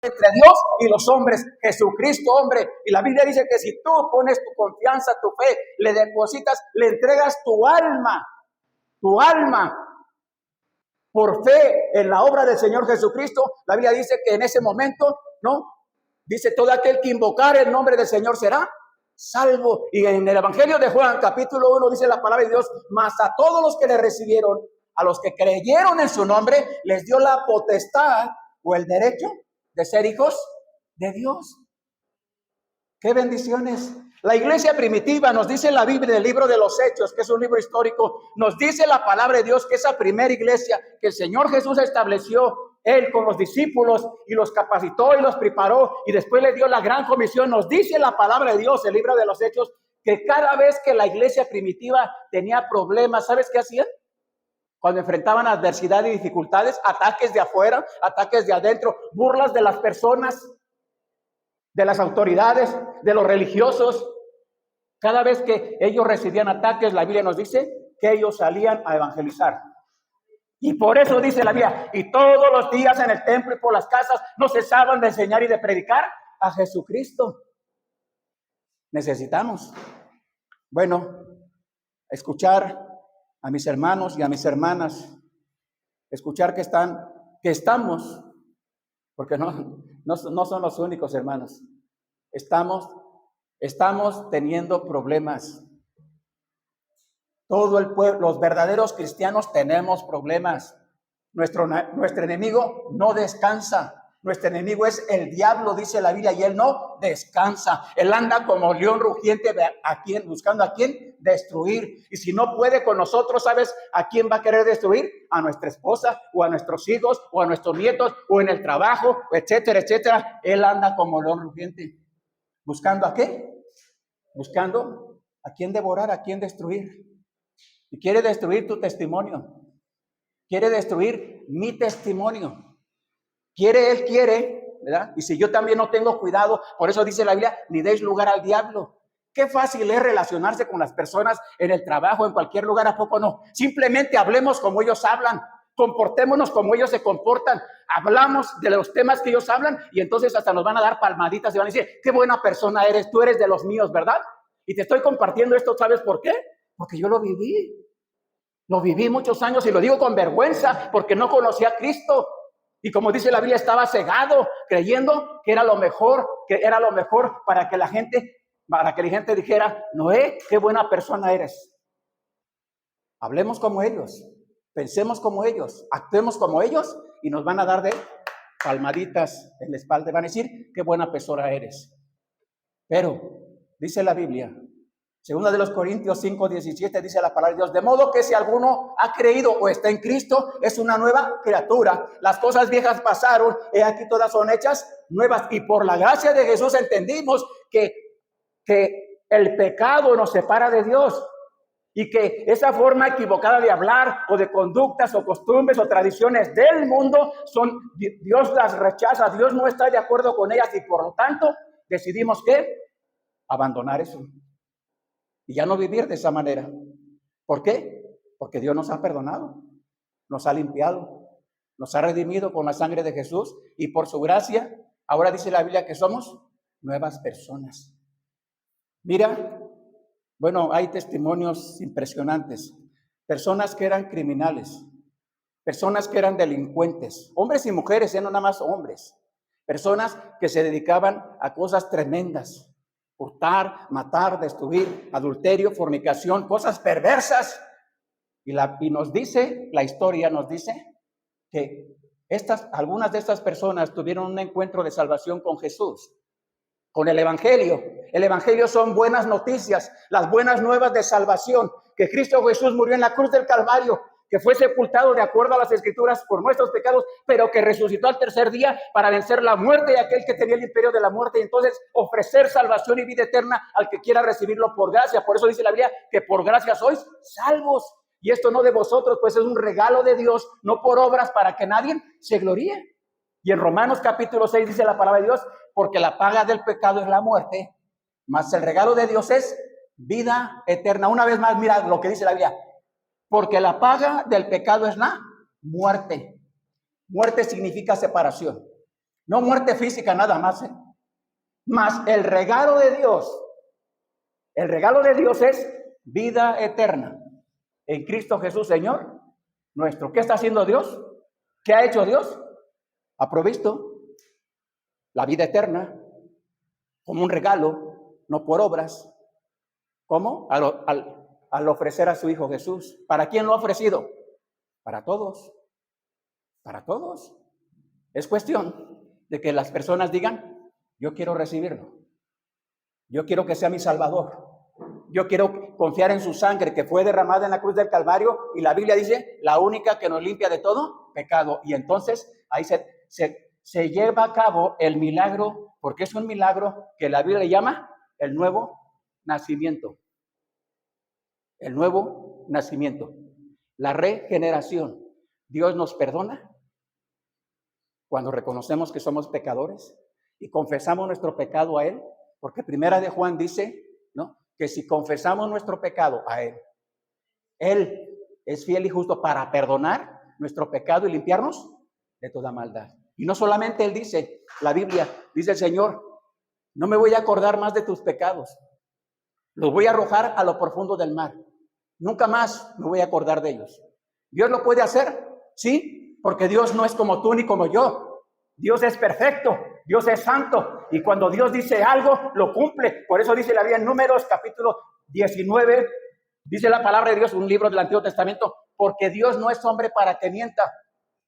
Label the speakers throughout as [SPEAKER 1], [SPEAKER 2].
[SPEAKER 1] entre Dios y los hombres, Jesucristo hombre. Y la Biblia dice que si tú pones tu confianza, tu fe, le depositas, le entregas tu alma por fe en la obra del Señor Jesucristo, la Biblia dice que en ese momento, ¿no? Dice, todo aquel que invocare el nombre del Señor será salvo. Y en el Evangelio de Juan, capítulo 1, dice la palabra de Dios, mas a todos los que le recibieron, a los que creyeron en su nombre, les dio la potestad o el derecho de ser hijos de Dios. ¡Qué bendiciones! La iglesia primitiva, nos dice la Biblia, el libro de los Hechos, que es un libro histórico, nos dice la palabra de Dios que esa primera iglesia que el Señor Jesús estableció, Él con los discípulos y los capacitó y los preparó y después le dio la gran comisión, nos dice la palabra de Dios, el libro de los Hechos, que cada vez que la iglesia primitiva tenía problemas, ¿sabes qué hacían? Cuando enfrentaban adversidad y dificultades, ataques de afuera, ataques de adentro, burlas de las personas, de las autoridades, de los religiosos. Cada vez que ellos recibían ataques, la Biblia nos dice que ellos salían a evangelizar. Y por eso dice la Biblia, y todos los días en el templo y por las casas no cesaban de enseñar y de predicar a Jesucristo. Necesitamos, bueno, escuchar a mis hermanos y a mis hermanas, escuchar que estamos, porque no son los únicos hermanos, estamos teniendo problemas. Todo el pueblo, los verdaderos cristianos tenemos problemas. Nuestro enemigo no descansa. Nuestro enemigo es el diablo, dice la Biblia, y él no descansa. Él anda como león rugiente buscando a quién destruir. Y si no puede con nosotros, ¿sabes a quién va a querer destruir? A nuestra esposa, o a nuestros hijos, o a nuestros nietos, o en el trabajo, etcétera, etcétera. Él anda como león rugiente. ¿Buscando a qué? Buscando a quién devorar, a quién destruir. Y quiere destruir tu testimonio. Quiere destruir mi testimonio. Él quiere, ¿verdad? Y si yo también no tengo cuidado, por eso dice la Biblia, ni deis lugar al diablo. Qué fácil es relacionarse con las personas en el trabajo, en cualquier lugar, ¿a poco no? Simplemente hablemos como ellos hablan, comportémonos como ellos se comportan, hablamos de los temas que ellos hablan y entonces hasta nos van a dar palmaditas y van a decir, qué buena persona eres, tú eres de los míos, ¿verdad? Y te estoy compartiendo esto, ¿sabes por qué? Porque yo lo viví muchos años y lo digo con vergüenza porque no conocía a Cristo. Y como dice la Biblia, estaba cegado, creyendo que era lo mejor para que la gente dijera, Noé, qué buena persona eres. Hablemos como ellos, pensemos como ellos, actuemos como ellos y nos van a dar de palmaditas en la espalda. Van a decir, qué buena persona eres. Pero, dice la Biblia, Segunda de los Corintios 5:17 dice la palabra de Dios, de modo que si alguno ha creído o está en Cristo, es una nueva criatura. Las cosas viejas pasaron, y aquí todas son hechas nuevas. Y por la gracia de Jesús entendimos que el pecado nos separa de Dios. Y que esa forma equivocada de hablar o de conductas o costumbres o tradiciones del mundo, Dios las rechaza, Dios no está de acuerdo con ellas y por lo tanto decidimos que abandonar eso. Y ya no vivir de esa manera. ¿Por qué? Porque Dios nos ha perdonado, nos ha limpiado, nos ha redimido con la sangre de Jesús y por su gracia, ahora dice la Biblia que somos nuevas personas. Mira, bueno, hay testimonios impresionantes. Personas que eran criminales, personas que eran delincuentes, hombres y mujeres, no nada más hombres. Personas que se dedicaban a cosas tremendas. Hurtar, matar, destruir, adulterio, fornicación, cosas perversas. Y nos dice, la historia nos dice que algunas de estas personas tuvieron un encuentro de salvación con Jesús, con el Evangelio. El Evangelio son buenas noticias, las buenas nuevas de salvación, que Cristo Jesús murió en la cruz del Calvario, que fue sepultado de acuerdo a las Escrituras por nuestros pecados, pero que resucitó al tercer día para vencer la muerte de aquel que tenía el imperio de la muerte y entonces ofrecer salvación y vida eterna al que quiera recibirlo por gracia. Por eso dice la Biblia que por gracia sois salvos. Y esto no de vosotros, pues es un regalo de Dios, no por obras para que nadie se gloríe. Y en Romanos capítulo 6 dice la palabra de Dios, porque la paga del pecado es la muerte, mas el regalo de Dios es vida eterna. Una vez más, mira lo que dice la Biblia. Porque la paga del pecado es la muerte. Muerte significa separación. No muerte física nada más, ¿eh? Más el regalo de Dios. El regalo de Dios es vida eterna en Cristo Jesús, Señor nuestro. ¿Qué está haciendo Dios? ¿Qué ha hecho Dios? Ha provisto la vida eterna como un regalo, no por obras. ¿Cómo? Al ofrecer a su Hijo Jesús. ¿Para quién lo ha ofrecido? Para todos. Para todos. Es cuestión de que las personas digan, yo quiero recibirlo. Yo quiero que sea mi Salvador. Yo quiero confiar en su sangre que fue derramada en la cruz del Calvario, y la Biblia dice, la única que nos limpia de todo pecado. Y entonces ahí se lleva a cabo el milagro, porque es un milagro que la Biblia le llama el nuevo nacimiento. El nuevo nacimiento. La regeneración. Dios nos perdona cuando reconocemos que somos pecadores y confesamos nuestro pecado a Él, porque Primera de Juan dice, ¿no?, que si confesamos nuestro pecado a Él es fiel y justo para perdonar nuestro pecado y limpiarnos de toda maldad. Y no solamente Él dice, la Biblia, dice el Señor, no me voy a acordar más de tus pecados, los voy a arrojar a lo profundo del mar. Nunca más me voy a acordar de ellos. ¿Dios lo puede hacer? Sí, porque Dios no es como tú ni como yo. Dios es perfecto, Dios es santo, y cuando Dios dice algo, lo cumple. Por eso dice la Biblia en Números, capítulo 19, dice la palabra de Dios, un libro del Antiguo Testamento, porque Dios no es hombre para que mienta,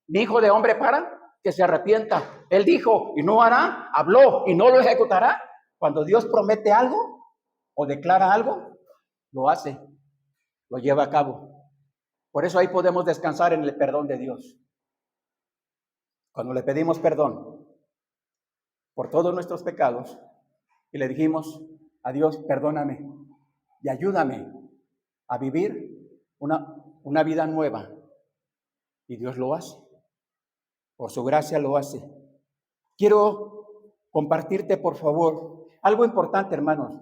[SPEAKER 1] ni hijo de hombre para que se arrepienta. Él dijo y no hará, habló y no lo ejecutará. Cuando Dios promete algo o declara algo, lo hace, lo lleva a cabo. Por eso ahí podemos descansar en el perdón de Dios. Cuando le pedimos perdón por todos nuestros pecados y le dijimos a Dios, perdóname y ayúdame a vivir una vida nueva. Y Dios lo hace. Por su gracia lo hace. Quiero compartirte, por favor, algo importante, hermanos.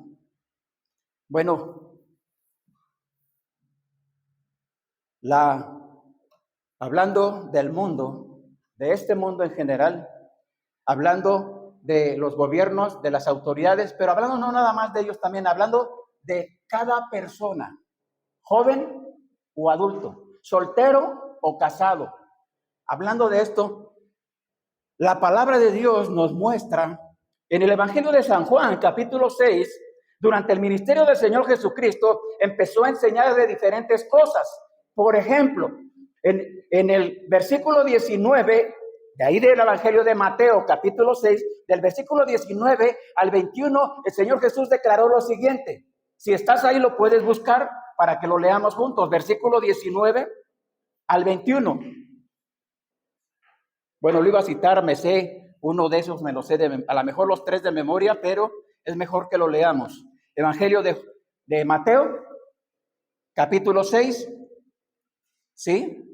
[SPEAKER 1] Bueno, hablando del mundo, de este mundo en general, hablando de los gobiernos, de las autoridades, pero hablando no nada más de ellos, también hablando de cada persona, joven o adulto, soltero o casado. Hablando de esto, la palabra de Dios nos muestra en el Evangelio de San Juan, capítulo 6, durante el ministerio del Señor Jesucristo, empezó a enseñar de diferentes cosas. Por ejemplo, en el versículo 19, de ahí del Evangelio de Mateo, capítulo 6, del versículo 19 al 21, el Señor Jesús declaró lo siguiente. Si estás ahí, lo puedes buscar para que lo leamos juntos. Versículo 19 al 21. Bueno, lo iba a citar, me sé uno de esos, me lo sé, a lo mejor los 3 de memoria, pero es mejor que lo leamos. Evangelio de Mateo, capítulo 6, ¿sí?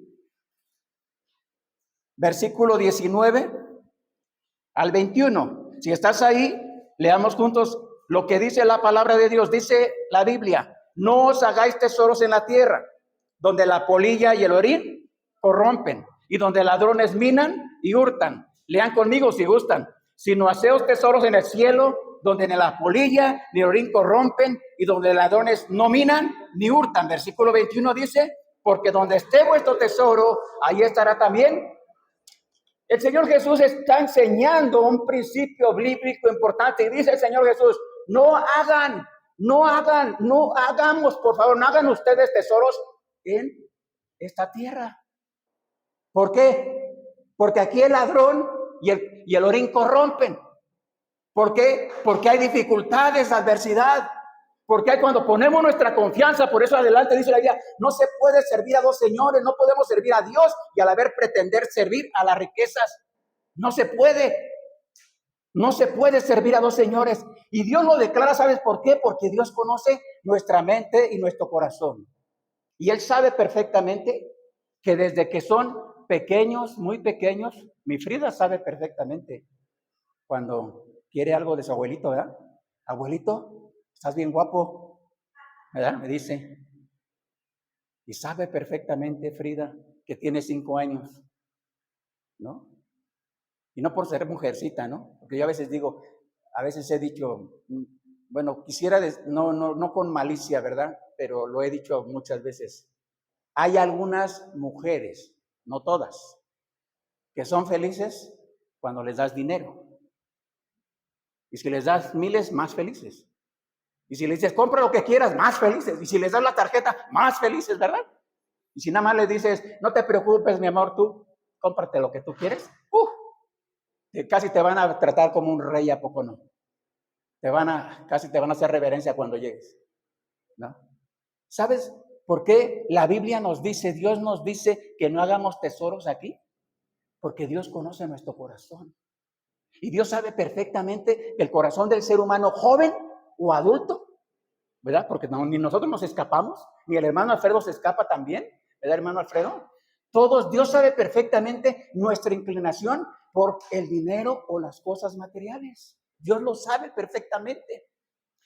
[SPEAKER 1] Versículo 19 al 21. Si estás ahí, leamos juntos lo que dice la palabra de Dios. Dice la Biblia, no os hagáis tesoros en la tierra, donde la polilla y el orín corrompen, y donde ladrones minan y hurtan. Lean conmigo si gustan. Sino haceos tesoros en el cielo, donde ni la polilla ni el orín corrompen, y donde ladrones no minan ni hurtan. Versículo 21 dice, porque donde esté vuestro tesoro, ahí estará también. El Señor Jesús está enseñando un principio bíblico importante, y dice el Señor Jesús, no hagamos, por favor, no hagan ustedes tesoros en esta tierra. ¿Por qué? Porque aquí el ladrón y el orín corrompen. ¿Por qué? Porque hay dificultades, adversidad. Porque hay cuando ponemos nuestra confianza, por eso adelante dice la Biblia, no se puede servir a dos señores, no podemos servir a Dios y a la vez pretender servir a las riquezas. No se puede. No se puede servir a dos señores. Y Dios lo declara, ¿sabes por qué? Porque Dios conoce nuestra mente y nuestro corazón. Y Él sabe perfectamente que desde que son pequeños, muy pequeños, mi Frida sabe perfectamente cuando quiere algo de su abuelito, ¿verdad? Abuelito, estás bien guapo, ¿verdad? Me dice. Y sabe perfectamente Frida que tiene 5 años, ¿no? Y no por ser mujercita, ¿no? Porque yo a veces digo, a veces he dicho, bueno, quisiera, no con malicia, ¿verdad? Pero lo he dicho muchas veces. Hay algunas mujeres, no todas, que son felices cuando les das dinero. Y si les das miles, más felices. Y si les dices, compra lo que quieras, más felices. Y si les das la tarjeta, más felices, ¿verdad? Y si nada más les dices, no te preocupes, mi amor, tú cómprate lo que tú quieres, casi te van a tratar como un rey, ¿a poco no? Casi te van a hacer reverencia cuando llegues, ¿no? ¿Sabes por qué la Biblia nos dice, Dios nos dice que no hagamos tesoros aquí? Porque Dios conoce nuestro corazón. Y Dios sabe perfectamente que el corazón del ser humano joven o adulto, ¿verdad? Porque ni nosotros nos escapamos, ni el hermano Alfredo se escapa también, ¿verdad, hermano Alfredo? Todos, Dios sabe perfectamente nuestra inclinación por el dinero o las cosas materiales. Dios lo sabe perfectamente.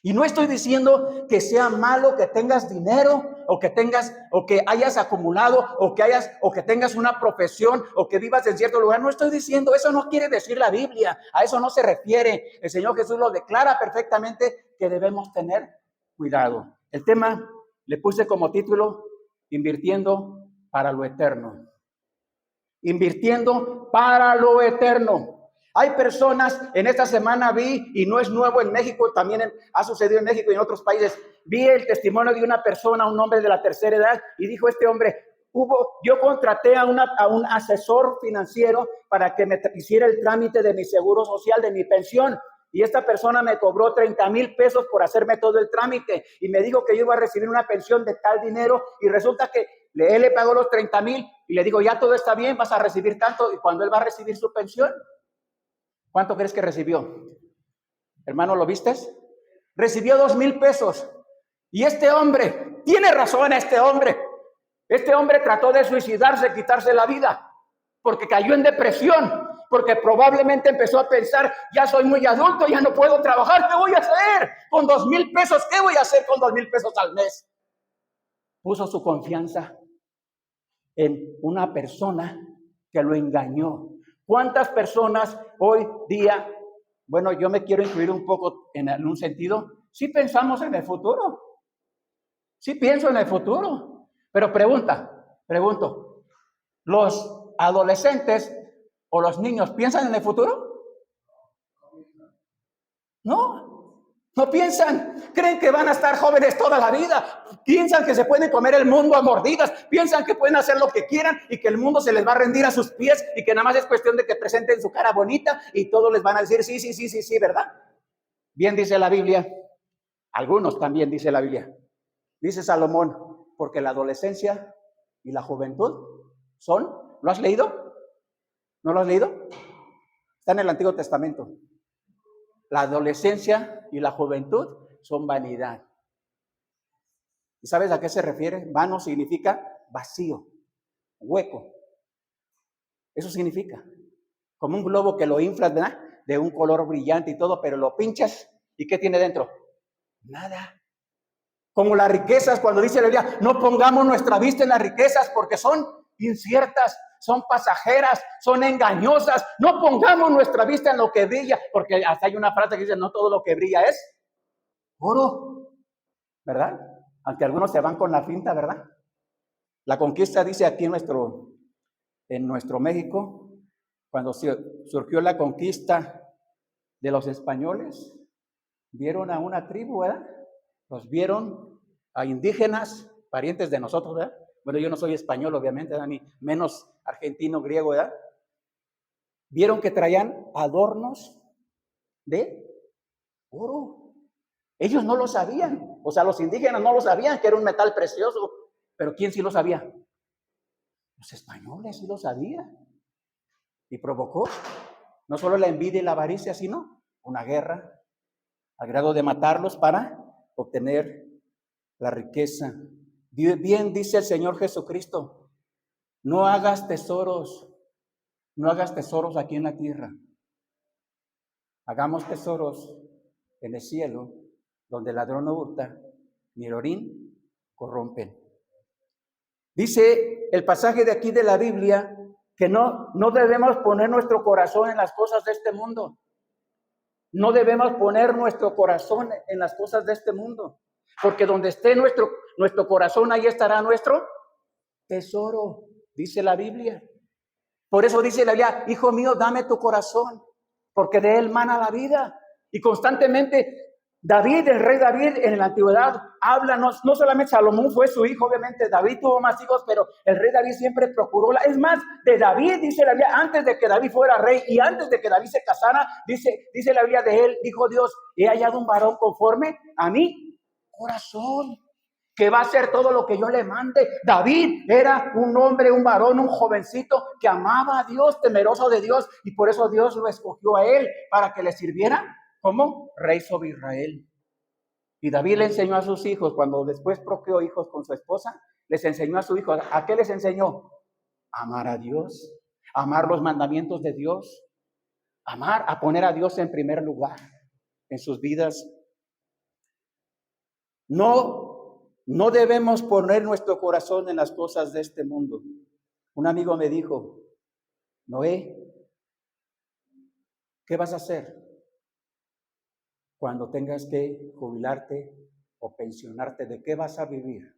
[SPEAKER 1] Y no estoy diciendo que sea malo que tengas dinero o que hayas acumulado o que tengas una profesión o que vivas en cierto lugar. No estoy diciendo, eso no quiere decir la Biblia, a eso no se refiere. El Señor Jesús lo declara perfectamente que debemos tener cuidado. El tema le puse como título, invirtiendo para lo eterno. Invirtiendo para lo eterno. Hay personas, en esta semana vi, y no es nuevo en México, también ha sucedido en México y en otros países, vi el testimonio de una persona, un hombre de la tercera edad, y dijo este hombre, yo contraté a un asesor financiero para que me hiciera el trámite de mi seguro social, de mi pensión, y esta persona me cobró 30,000 pesos por hacerme todo el trámite, y me dijo que yo iba a recibir una pensión de tal dinero, y resulta que él le pagó los 30,000, y le digo, ya todo está bien, vas a recibir tanto, y cuando él va a recibir su pensión, ¿cuánto crees que recibió? Hermano, ¿lo viste? Recibió 2,000 pesos. Y este hombre, tiene razón este hombre trató de suicidarse, quitarse la vida, porque cayó en depresión, porque probablemente empezó a pensar, ya soy muy adulto, ya no puedo trabajar, ¿qué voy a hacer con 2,000 pesos? ¿Qué voy a hacer con 2,000 pesos al mes? Puso su confianza en una persona que lo engañó. ¿Cuántas personas hoy día, bueno, yo me quiero incluir un poco en un sentido, sí pensamos en el futuro, sí pienso en el futuro, pero pregunto, ¿los adolescentes o los niños piensan en el futuro? No piensan, creen que van a estar jóvenes toda la vida, piensan que se pueden comer el mundo a mordidas, piensan que pueden hacer lo que quieran y que el mundo se les va a rendir a sus pies y que nada más es cuestión de que presenten su cara bonita y todos les van a decir sí, ¿verdad? Bien dice la Biblia, algunos también dice la Biblia, dice Salomón, porque la adolescencia y la juventud ¿lo has leído? ¿No lo has leído? Está en el Antiguo Testamento. La adolescencia y la juventud son vanidad. ¿Y sabes a qué se refiere? Vano significa vacío, hueco. Eso significa. Como un globo que lo inflas, ¿verdad? De un color brillante y todo, pero lo pinchas y ¿qué tiene dentro? Nada. Como las riquezas, cuando dice la Biblia, no pongamos nuestra vista en las riquezas porque son inciertas, son pasajeras, son engañosas. No pongamos nuestra vista en lo que brilla, porque hasta hay una frase que dice, no todo lo que brilla es oro, ¿verdad? Aunque algunos se van con la finta, ¿verdad? La conquista dice aquí en nuestro México, cuando surgió la conquista de los españoles, vieron a una tribu, ¿verdad? Los vieron a indígenas, parientes de nosotros, ¿verdad? Bueno, yo no soy español, obviamente, ¿verdad? Ni menos argentino, griego, ¿verdad? Vieron que traían adornos de oro. Ellos no lo sabían, o sea, los indígenas no lo sabían que era un metal precioso, pero ¿quién sí lo sabía? Los españoles sí lo sabían. Y provocó no solo la envidia y la avaricia, sino una guerra al grado de matarlos para obtener la riqueza. Bien dice el Señor Jesucristo, no hagas tesoros aquí en la tierra. Hagamos tesoros en el cielo, donde el ladrón no hurta, ni el orín corrompen. Dice el pasaje de aquí de la Biblia que no debemos poner nuestro corazón en las cosas de este mundo. No debemos poner nuestro corazón en las cosas de este mundo, porque donde esté nuestro corazón, ahí estará nuestro tesoro, dice la Biblia. Por eso dice la Biblia, hijo mío, dame tu corazón, porque de él mana la vida. Y constantemente David, el rey David en la antigüedad, habla, no solamente Salomón fue su hijo, obviamente David tuvo más hijos, pero el rey David siempre procuró, es más, de David, dice la Biblia, antes de que David fuera rey y antes de que David se casara, dice la Biblia de él, dijo Dios, he hallado un varón conforme a mi corazón, que va a hacer todo lo que yo le mande. David era un hombre, un varón, un jovencito que amaba a Dios, temeroso de Dios, y por eso Dios lo escogió a él para que le sirviera como rey sobre Israel. Y David le enseñó a sus hijos, cuando después procreó hijos con su esposa, les enseñó a sus hijos, ¿a qué les enseñó? Amar a Dios, amar los mandamientos de Dios, a poner a Dios en primer lugar en sus vidas. No debemos poner nuestro corazón en las cosas de este mundo. Un amigo me dijo, Noé, ¿qué vas a hacer cuando tengas que jubilarte o pensionarte? ¿De qué vas a vivir?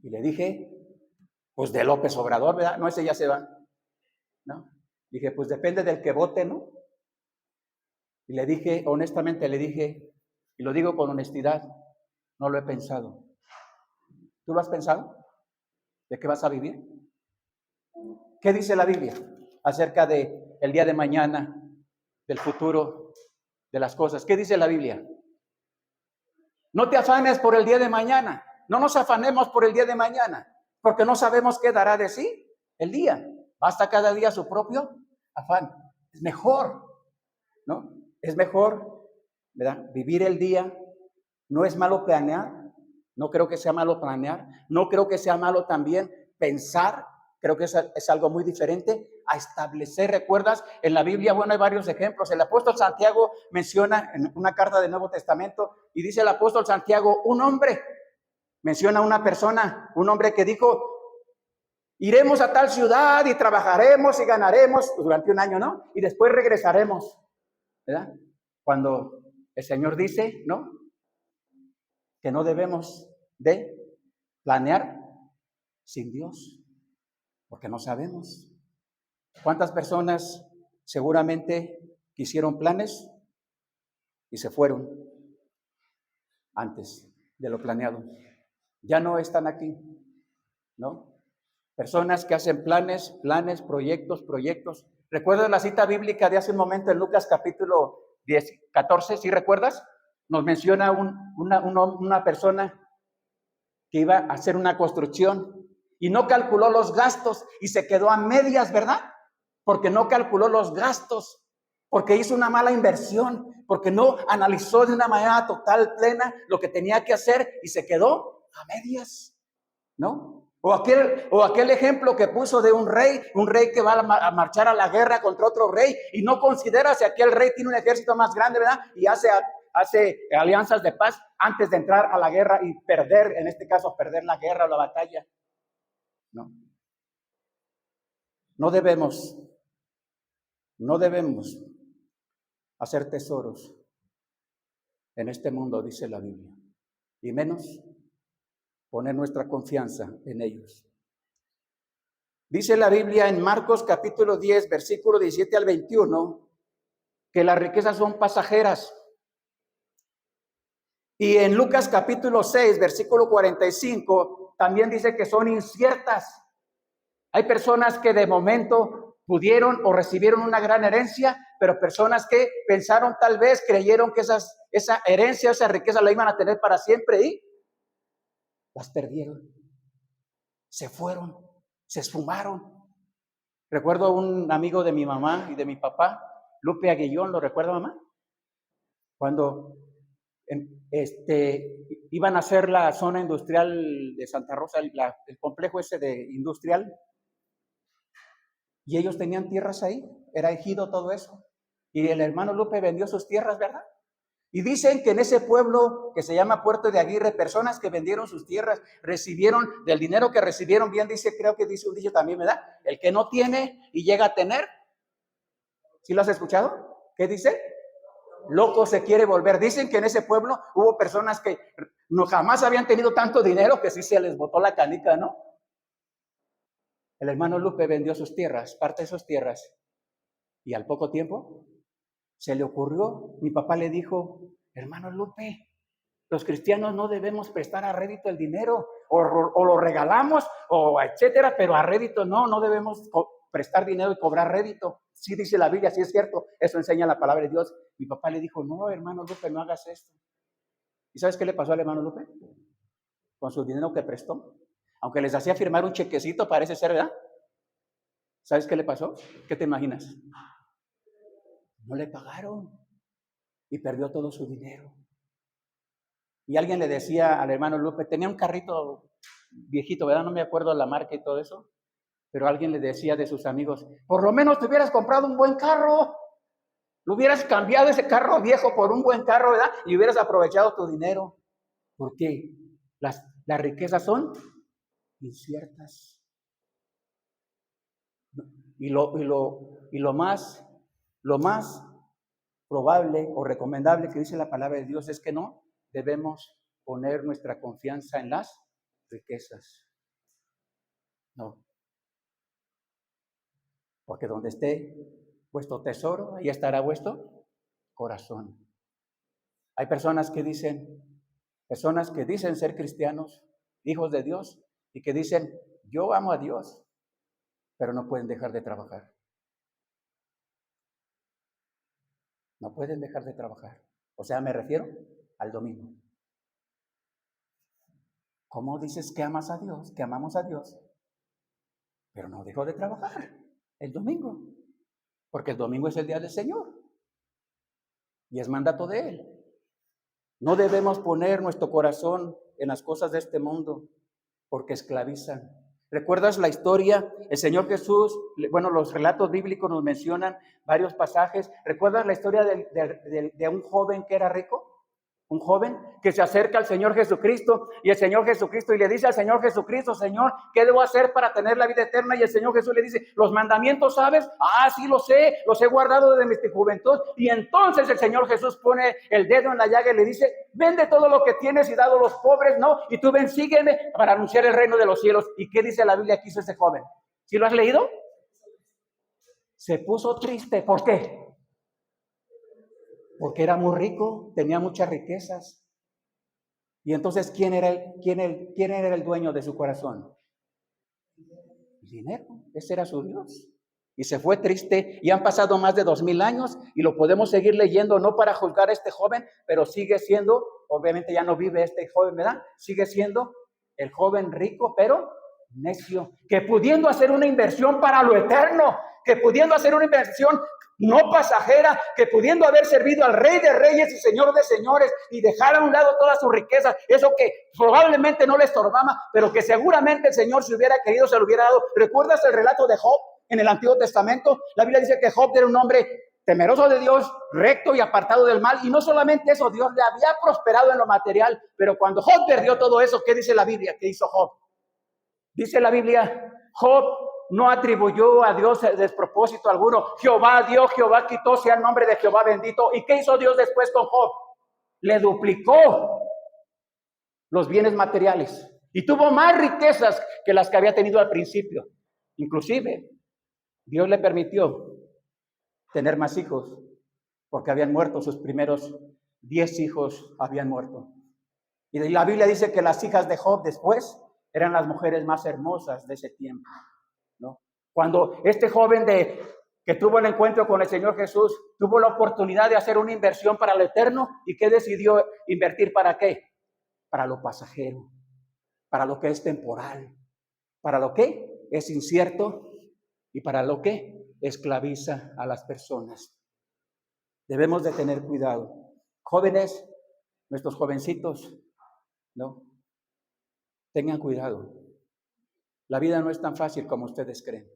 [SPEAKER 1] Y le dije, pues de López Obrador, ¿verdad? No, ese ya se va, ¿no? Dije, pues depende del que vote, ¿no? Y le dije, honestamente le dije, y lo digo con honestidad, no lo he pensado. ¿Tú lo has pensado? ¿De qué vas a vivir? ¿Qué dice la Biblia acerca de el día de mañana, del futuro, de las cosas? ¿Qué dice la Biblia? No te afanes por el día de mañana. No nos afanemos por el día de mañana, porque no sabemos qué dará de sí el día. Basta cada día su propio afán. Es mejor, ¿no? Es mejor, ¿verdad? Vivir el día. No es malo planear. No creo que sea malo planear. No creo que sea malo también pensar. Creo que es algo muy diferente a establecer. ¿Recuerdas? En la Biblia, bueno, hay varios ejemplos. El apóstol Santiago menciona en una carta del Nuevo Testamento y dice el apóstol Santiago, un hombre, menciona una persona, un hombre que dijo, iremos a tal ciudad y trabajaremos y ganaremos durante un año, ¿no? Y después regresaremos, ¿verdad? Cuando el Señor dice, ¿no? Que no debemos de planear sin Dios, porque no sabemos. ¿Cuántas personas seguramente hicieron planes y se fueron antes de lo planeado? Ya no están aquí, ¿no? Personas que hacen planes, proyectos. ¿Recuerdas la cita bíblica de hace un momento en Lucas capítulo 14? ¿Sí recuerdas? Nos menciona una persona que iba a hacer una construcción y no calculó los gastos y se quedó a medias, ¿verdad? Porque no calculó los gastos, porque hizo una mala inversión, porque no analizó de una manera total, plena, lo que tenía que hacer y se quedó a medias, ¿no? O aquel ejemplo que puso de un rey que va a marchar a la guerra contra otro rey y no considera si aquel rey tiene un ejército más grande, ¿verdad? Y hace alianzas de paz antes de entrar a la guerra y perder, en este caso, perder la guerra o la batalla. No debemos hacer tesoros en este mundo, dice la Biblia, y menos poner nuestra confianza en ellos. Dice la Biblia en Marcos capítulo 10, versículo 17 al 21, que las riquezas son pasajeras. Y en Lucas capítulo 6, versículo 45, también dice que son inciertas. Hay personas que de momento pudieron o recibieron una gran herencia, pero personas que pensaron tal vez, creyeron que esa herencia, esa riqueza la iban a tener para siempre y las perdieron. Se fueron, se esfumaron. Recuerdo un amigo de mi mamá y de mi papá, Lupe Aguillón, ¿lo recuerda, mamá? Cuando iban a hacer la zona industrial de Santa Rosa, el complejo ese de industrial, y ellos tenían tierras ahí, era ejido todo eso, y el hermano Lupe vendió sus tierras, ¿verdad? Y dicen que en ese pueblo que se llama Puerto de Aguirre, personas que vendieron sus tierras, recibieron del dinero que recibieron, bien dice, creo que dice un dicho también, ¿verdad? El que no tiene y llega a tener, ¿sí lo has escuchado? ¿Qué dice? Loco se quiere volver. Dicen que en ese pueblo hubo personas que no jamás habían tenido tanto dinero que sí se les botó la canica, ¿no? El hermano Lupe vendió sus tierras, parte de sus tierras, y al poco tiempo se le ocurrió, mi papá le dijo, hermano Lupe, los cristianos no debemos prestar a rédito el dinero, o lo regalamos, o etcétera, pero a rédito no debemos prestar dinero y cobrar rédito. Sí dice la Biblia, sí es cierto, eso enseña la palabra de Dios. Mi papá le dijo, no, hermano Lupe, no hagas esto. ¿Y sabes qué le pasó al hermano Lupe? Con su dinero que prestó, aunque les hacía firmar un chequecito, parece ser, ¿verdad? ¿Sabes qué le pasó? ¿Qué te imaginas? No le pagaron y perdió todo su dinero. Y alguien le decía al hermano Lupe, tenía un carrito viejito, ¿verdad? No me acuerdo la marca y todo eso, pero alguien le decía de sus amigos, por lo menos te hubieras comprado un buen carro, lo hubieras cambiado ese carro viejo por un buen carro, ¿verdad? Y hubieras aprovechado tu dinero. ¿Por qué? Las riquezas son inciertas. Y lo más probable o recomendable que dice la palabra de Dios es que no debemos poner nuestra confianza en las riquezas. No. Porque donde esté vuestro tesoro, ahí estará vuestro corazón. Hay personas que dicen ser cristianos, hijos de Dios, y que dicen, yo amo a Dios, pero no pueden dejar de trabajar. No pueden dejar de trabajar. O sea, me refiero al domingo. ¿Cómo dices que amas a Dios, que amamos a Dios, pero no dejo de trabajar el domingo? Porque el domingo es el día del Señor y es mandato de Él. No debemos poner nuestro corazón en las cosas de este mundo porque esclavizan. ¿Recuerdas la historia? El Señor Jesús, bueno, los relatos bíblicos nos mencionan varios pasajes. ¿Recuerdas la historia de un joven que era rico? Un joven que se acerca al Señor Jesucristo y el Señor Jesucristo y le dice al Señor Jesucristo, Señor, ¿qué debo hacer para tener la vida eterna? Y el Señor Jesús le dice, ¿los mandamientos sabes? Ah, sí, los he guardado desde mi juventud. Y entonces el Señor Jesús pone el dedo en la llaga y le dice, vende todo lo que tienes y dado a los pobres, ¿no? Y tú ven, sígueme para anunciar el reino de los cielos. ¿Y qué dice la Biblia que hizo ese joven? ¿Sí lo has leído? Se puso triste. ¿Por qué? Porque era muy rico, tenía muchas riquezas. Y entonces, ¿quién era el dueño de su corazón? El dinero. Ese era su Dios. Y se fue triste, y han pasado más de 2000 años, y lo podemos seguir leyendo, no para juzgar a este joven, pero sigue siendo, obviamente ya no vive este joven, ¿verdad? Sigue siendo el joven rico, pero necio, que pudiendo hacer una inversión para lo eterno, que pudiendo hacer una inversión no pasajera, que pudiendo haber servido al Rey de Reyes y Señor de Señores y dejar a un lado todas sus riquezas, eso que probablemente no le estorbaba, pero que seguramente el Señor, si hubiera querido, se lo hubiera dado. ¿Recuerdas el relato de Job en el Antiguo Testamento? La Biblia dice que Job era un hombre temeroso de Dios, recto y apartado del mal, y no solamente eso, Dios le había prosperado en lo material, pero cuando Job perdió todo eso, ¿qué dice la Biblia? ¿Qué hizo Job? Dice la Biblia, Job no atribuyó a Dios despropósito alguno. Jehová dio, Jehová quitó, sea el nombre de Jehová bendito. ¿Y qué hizo Dios después con Job? Le duplicó los bienes materiales y tuvo más riquezas que las que había tenido al principio. Inclusive, Dios le permitió tener más hijos porque habían muerto sus primeros 10 hijos, habían muerto. Y la Biblia dice que las hijas de Job después eran las mujeres más hermosas de ese tiempo, ¿no? Cuando este joven que tuvo el encuentro con el Señor Jesús, tuvo la oportunidad de hacer una inversión para lo eterno, ¿y qué decidió invertir? ¿Para qué? Para lo pasajero, para lo que es temporal, para lo que es incierto y para lo que esclaviza a las personas. Debemos de tener cuidado. Jóvenes, nuestros jovencitos, ¿no? Tengan cuidado. La vida no es tan fácil como ustedes creen.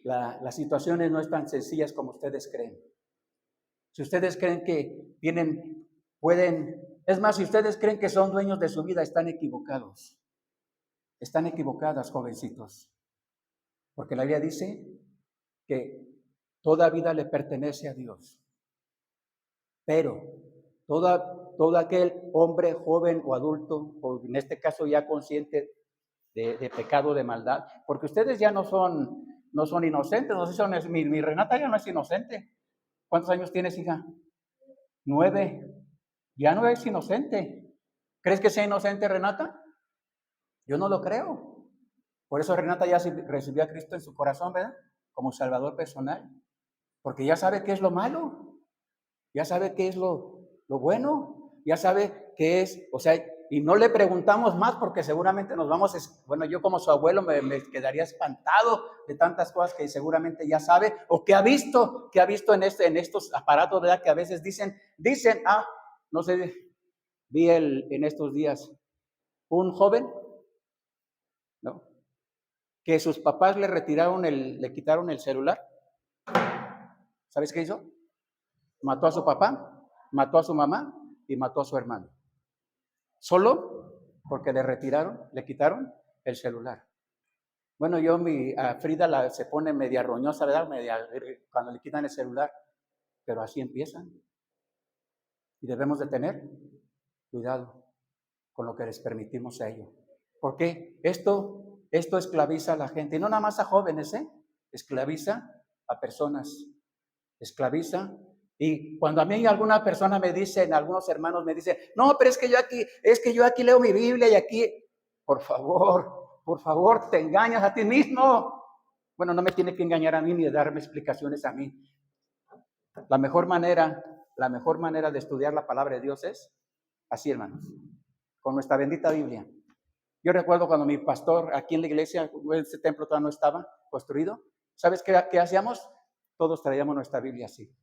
[SPEAKER 1] Las situaciones no están sencillas como ustedes creen. Si ustedes creen que es más, si ustedes creen que son dueños de su vida, están equivocados. Están equivocadas, jovencitos. Porque la Biblia dice que toda vida le pertenece a Dios. Pero todo aquel hombre joven o adulto, o en este caso ya consciente de pecado, de maldad, porque ustedes ya no son inocentes, no sé si son, mi Renata ya no es inocente. ¿Cuántos años tienes, hija? 9. Ya no es inocente. ¿Crees que sea inocente, Renata? Yo no lo creo. Por eso Renata ya recibió a Cristo en su corazón, ¿verdad? Como Salvador personal. Porque ya sabe qué es lo malo. Ya sabe qué es lo bueno. Ya sabe qué es, o sea, y no le preguntamos más porque seguramente nos vamos, bueno, yo como su abuelo me quedaría espantado de tantas cosas que seguramente ya sabe o que ha visto en estos aparatos, ¿verdad? Que a veces dicen, no sé, vi en estos días un joven, ¿no? Que sus papás le quitaron el celular. ¿Sabes qué hizo? Mató a su papá, mató a su mamá y mató a su hermano. Solo porque le quitaron el celular. Bueno, a Frida se pone media roñosa, ¿verdad? Cuando le quitan el celular, pero así empiezan. Y debemos de tener cuidado con lo que les permitimos a ellos. Porque esto esclaviza a la gente, y no nada más a jóvenes, esclaviza a personas, esclaviza. Y cuando a mí alguna persona me dice, algunos hermanos me dicen, no, pero es que yo aquí leo mi Biblia y aquí, por favor, te engañas a ti mismo. Bueno, no me tiene que engañar a mí ni darme explicaciones a mí. La mejor manera de estudiar la palabra de Dios es así, hermanos, con nuestra bendita Biblia. Yo recuerdo cuando mi pastor aquí en la iglesia, ese templo todavía no estaba construido, ¿sabes qué hacíamos? Todos traíamos nuestra Biblia así.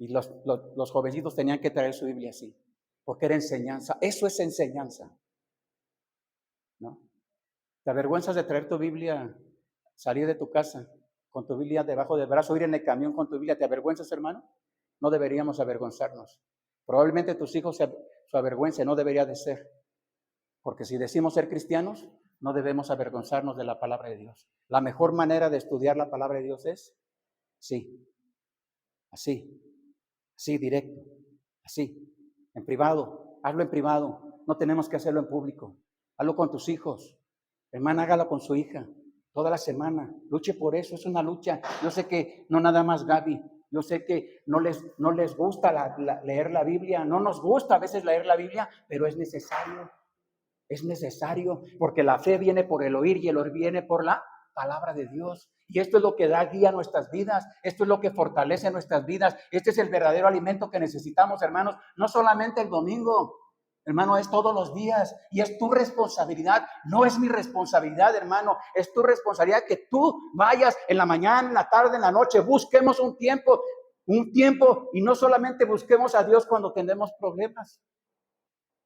[SPEAKER 1] Y los jovencitos tenían que traer su Biblia así, porque era enseñanza. Eso es enseñanza, ¿no? ¿Te avergüenzas de traer tu Biblia, salir de tu casa con tu Biblia debajo del brazo, ir en el camión con tu Biblia? ¿Te avergüenzas, hermano? No deberíamos avergonzarnos. Probablemente tus hijos su avergüencia no debería de ser, porque si decimos ser cristianos, no debemos avergonzarnos de la palabra de Dios. La mejor manera de estudiar la palabra de Dios es, así, directo, así, en privado. Hazlo en privado, no tenemos que hacerlo en público. Hazlo con tus hijos. Hermana, hágalo con su hija, toda la semana. Luche por eso, es una lucha. Yo sé que no nada más Gaby, yo sé que no les gusta leer la Biblia, no nos gusta a veces leer la Biblia, pero es necesario. Es necesario, porque la fe viene por el oír y el oír viene por la palabra de Dios. Y esto es lo que da guía a nuestras vidas. Esto es lo que fortalece nuestras vidas. Este es el verdadero alimento que necesitamos, hermanos. No solamente el domingo, hermano, es todos los días. Y es tu responsabilidad. No es mi responsabilidad, hermano. Es tu responsabilidad que tú vayas en la mañana, en la tarde, en la noche. Busquemos un tiempo. Y no solamente busquemos a Dios cuando tenemos problemas.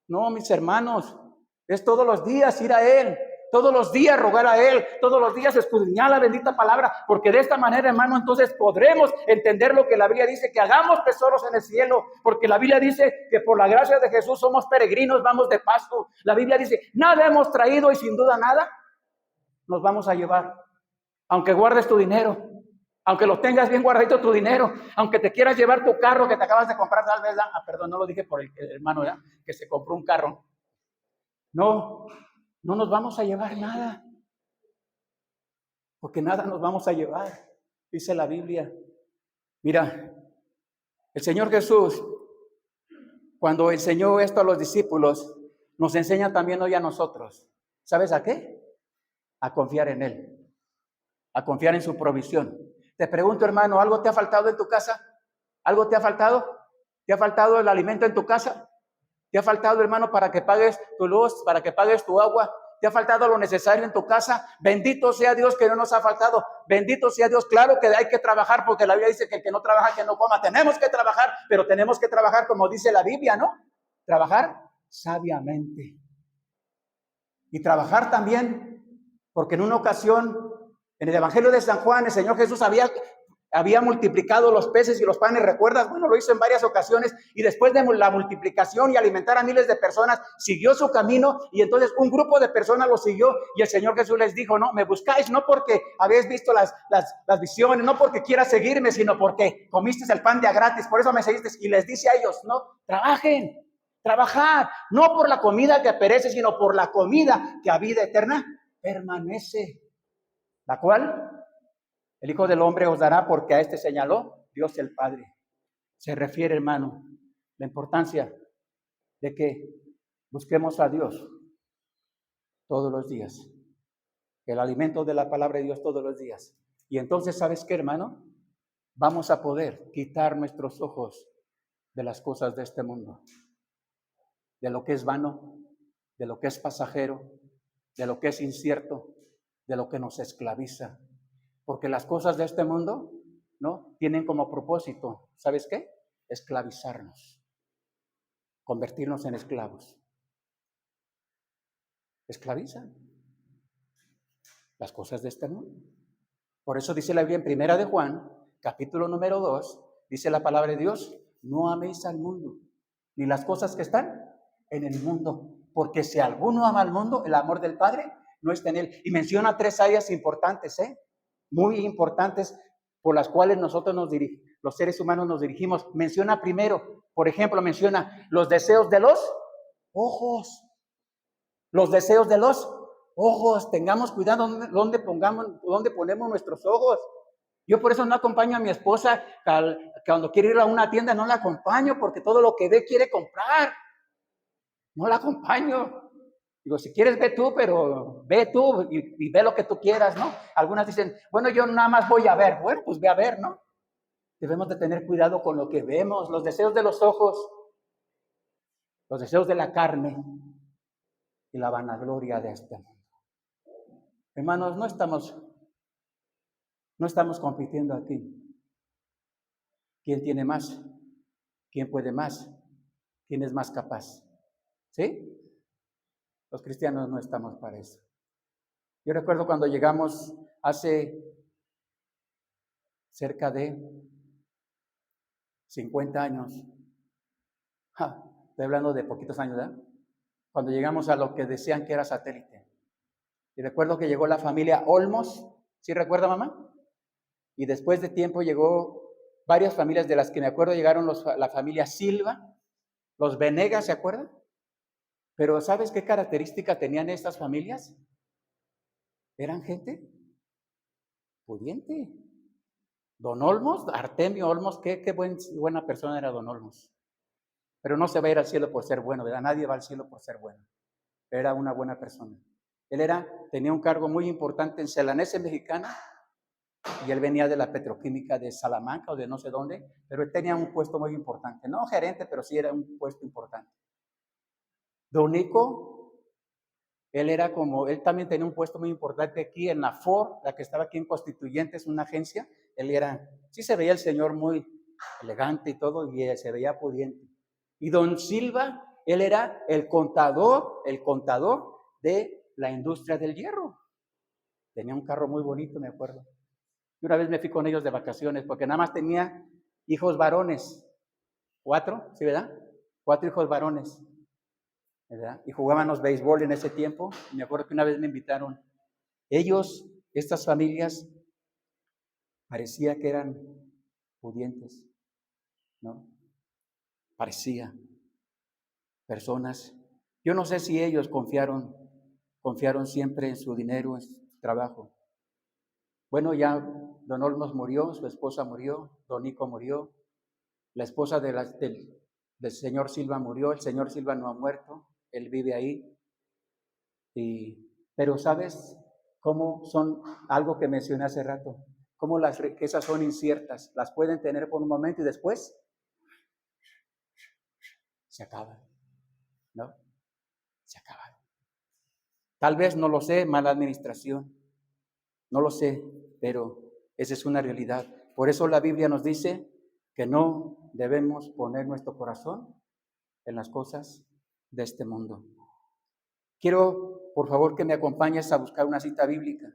[SPEAKER 1] No, mis hermanos. Es todos los días ir a Él, todos los días rogar a Él, todos los días escudriñar la bendita palabra, porque de esta manera, hermano, entonces podremos entender lo que la Biblia dice, que hagamos tesoros en el cielo, porque la Biblia dice que por la gracia de Jesús somos peregrinos, vamos de paso. La Biblia dice, nada hemos traído y sin duda nada nos vamos a llevar, aunque guardes tu dinero. Aunque lo tengas bien guardadito tu dinero, aunque te quieras llevar tu carro que te acabas de comprar, tal vez, perdón, no lo dije por el hermano, ¿verdad? Que se compró un carro. No nos vamos a llevar nada, porque nada nos vamos a llevar, dice la Biblia. Mira, el Señor Jesús, cuando enseñó esto a los discípulos, nos enseña también hoy a nosotros. ¿Sabes a qué? A confiar en Él, a confiar en su provisión. Te pregunto, hermano, ¿algo te ha faltado en tu casa? ¿Algo te ha faltado? ¿Te ha faltado el alimento en tu casa? ¿Te ha faltado, hermano, para que pagues tu luz, para que pagues tu agua? ¿Te ha faltado lo necesario en tu casa? Bendito sea Dios que no nos ha faltado. Bendito sea Dios. Claro que hay que trabajar, porque la Biblia dice que el que no trabaja, que no coma. Tenemos que trabajar, pero tenemos que trabajar como dice la Biblia, ¿no? Trabajar sabiamente. Y trabajar también, porque en una ocasión, en el Evangelio de San Juan, el Señor Jesús había multiplicado los peces y los panes, ¿recuerdas? Bueno, lo hizo en varias ocasiones y después de la multiplicación y alimentar a miles de personas, siguió su camino y entonces un grupo de personas lo siguió y el Señor Jesús les dijo, no, me buscáis no porque habéis visto las visiones, no porque quieras seguirme, sino porque comisteis el pan de a gratis, por eso me seguisteis. Y les dice a ellos, no, trabajen, trabajad, no por la comida que perece, sino por la comida que a vida eterna permanece, la cual el Hijo del Hombre os dará, porque a este señaló Dios el Padre. Se refiere, hermano, la importancia de que busquemos a Dios todos los días, el alimento de la palabra de Dios todos los días. Y entonces, ¿sabes qué, hermano? Vamos a poder quitar nuestros ojos de las cosas de este mundo, de lo que es vano, de lo que es pasajero, de lo que es incierto, de lo que nos esclaviza. Porque las cosas de este mundo, ¿no?, tienen como propósito, ¿sabes qué? Esclavizarnos, convertirnos en esclavos. Esclavizan las cosas de este mundo. Por eso dice la Biblia en Primera de Juan, capítulo número 2, dice la palabra de Dios, no améis al mundo, ni las cosas que están en el mundo, porque si alguno ama al mundo, el amor del Padre no está en él. Y menciona 3 áreas importantes, muy importantes, por las cuales nosotros los seres humanos nos dirigimos. Menciona primero, por ejemplo, menciona los deseos de los ojos. Los deseos de los ojos. Tengamos cuidado dónde ponemos nuestros ojos. Yo por eso no acompaño a mi esposa cuando quiere ir a una tienda, no la acompaño porque todo lo que ve quiere comprar. No la acompaño. Digo, si quieres ve tú, pero ve tú y ve lo que tú quieras, ¿no? Algunas dicen, bueno, yo nada más voy a ver. Bueno, pues ve a ver, ¿no? Debemos de tener cuidado con lo que vemos, los deseos de los ojos, los deseos de la carne y la vanagloria de este mundo. Hermanos, no estamos compitiendo aquí. ¿Quién tiene más? ¿Quién puede más? ¿Quién es más capaz? ¿Sí? Los cristianos no estamos para eso. Yo recuerdo cuando llegamos hace cerca de 50 años. Estoy hablando de poquitos años, ¿verdad? Cuando llegamos a lo que decían que era satélite. Y recuerdo que llegó la familia Olmos, ¿sí recuerda, mamá? Y después de tiempo llegó varias familias, de las que me acuerdo llegaron la familia Silva, los Venegas, ¿se acuerdan? Pero ¿sabes qué característica tenían estas familias? Eran gente pudiente. Don Olmos, Artemio Olmos, qué buena persona era Don Olmos. Pero no se va a ir al cielo por ser bueno, ¿verdad? Nadie va al cielo por ser bueno. Era una buena persona. Él tenía un cargo muy importante en Celanese Mexicana, y él venía de la petroquímica de Salamanca o de no sé dónde, pero él tenía un puesto muy importante. No gerente, pero sí era un puesto importante. Don Nico, él también tenía un puesto muy importante aquí en la Ford, la que estaba aquí en Constituyentes, una agencia. Sí se veía el señor muy elegante y todo, y se veía pudiente. Y don Silva, él era el contador de la industria del hierro. Tenía un carro muy bonito, me acuerdo. Y una vez me fui con ellos de vacaciones, porque nada más tenía hijos varones. 4, ¿sí, verdad? 4 hijos varones, ¿verdad? Y jugábamos béisbol en ese tiempo. Y me acuerdo que una vez me invitaron. Estas familias, parecía que eran pudientes, ¿no? Parecía. Personas. Yo no sé si ellos confiaron siempre en su dinero, en su trabajo. Bueno, ya don Olmos murió, su esposa murió, don Nico murió, la esposa del señor Silva murió, el señor Silva no ha muerto, él vive ahí. Pero ¿sabes cómo son? Algo que mencioné hace rato, cómo las riquezas son inciertas, las pueden tener por un momento y después se acaban, ¿no? Se acaban. Tal vez, no lo sé, mala administración, no lo sé, pero esa es una realidad. Por eso la Biblia nos dice que no debemos poner nuestro corazón en las cosas de este mundo. Quiero, por favor, que me acompañes a buscar una cita bíblica.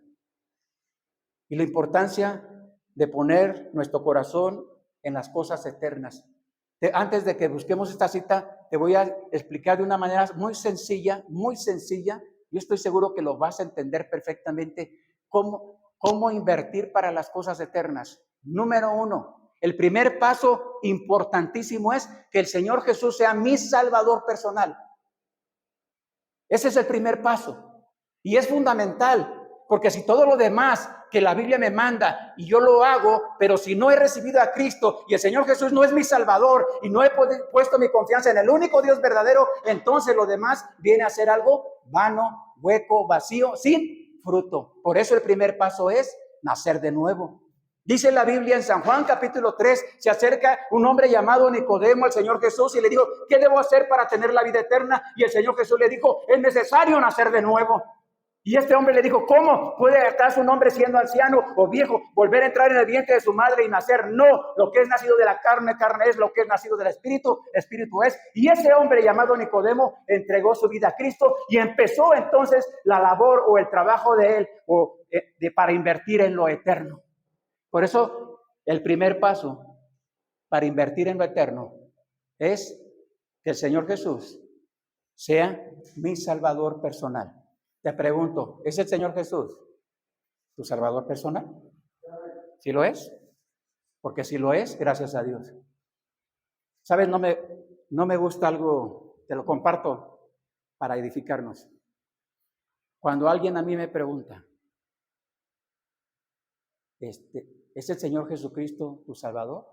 [SPEAKER 1] Y la importancia de poner nuestro corazón en las cosas eternas. Antes de que busquemos esta cita, te voy a explicar de una manera muy sencilla. Yo estoy seguro que lo vas a entender perfectamente cómo invertir para las cosas eternas. Número 1, el primer paso importantísimo es que el Señor Jesús sea mi Salvador personal. Ese es el primer paso y es fundamental, porque si todo lo demás que la Biblia me manda y yo lo hago, pero si no he recibido a Cristo y el Señor Jesús no es mi Salvador y no he puesto mi confianza en el único Dios verdadero, entonces lo demás viene a ser algo vano, hueco, vacío, sin fruto. Por eso el primer paso es nacer de nuevo. Dice la Biblia en San Juan capítulo 3, se acerca un hombre llamado Nicodemo al Señor Jesús y le dijo, ¿qué debo hacer para tener la vida eterna? Y el Señor Jesús le dijo, es necesario nacer de nuevo. Y este hombre le dijo, ¿cómo puede acaso un hombre siendo anciano o viejo volver a entrar en el vientre de su madre y nacer? No, lo que es nacido de la carne, carne es, lo que es nacido del espíritu, espíritu es. Y ese hombre llamado Nicodemo entregó su vida a Cristo y empezó entonces la labor o el trabajo de él para invertir en lo eterno. Por eso el primer paso para invertir en lo eterno es que el Señor Jesús sea mi Salvador personal. Te pregunto, ¿es el Señor Jesús tu Salvador personal? ¿Sí lo es? Porque si lo es, gracias a Dios. ¿Sabes? No me gusta algo, te lo comparto para edificarnos. Cuando alguien a mí me pregunta, ¿es el Señor Jesucristo tu Salvador?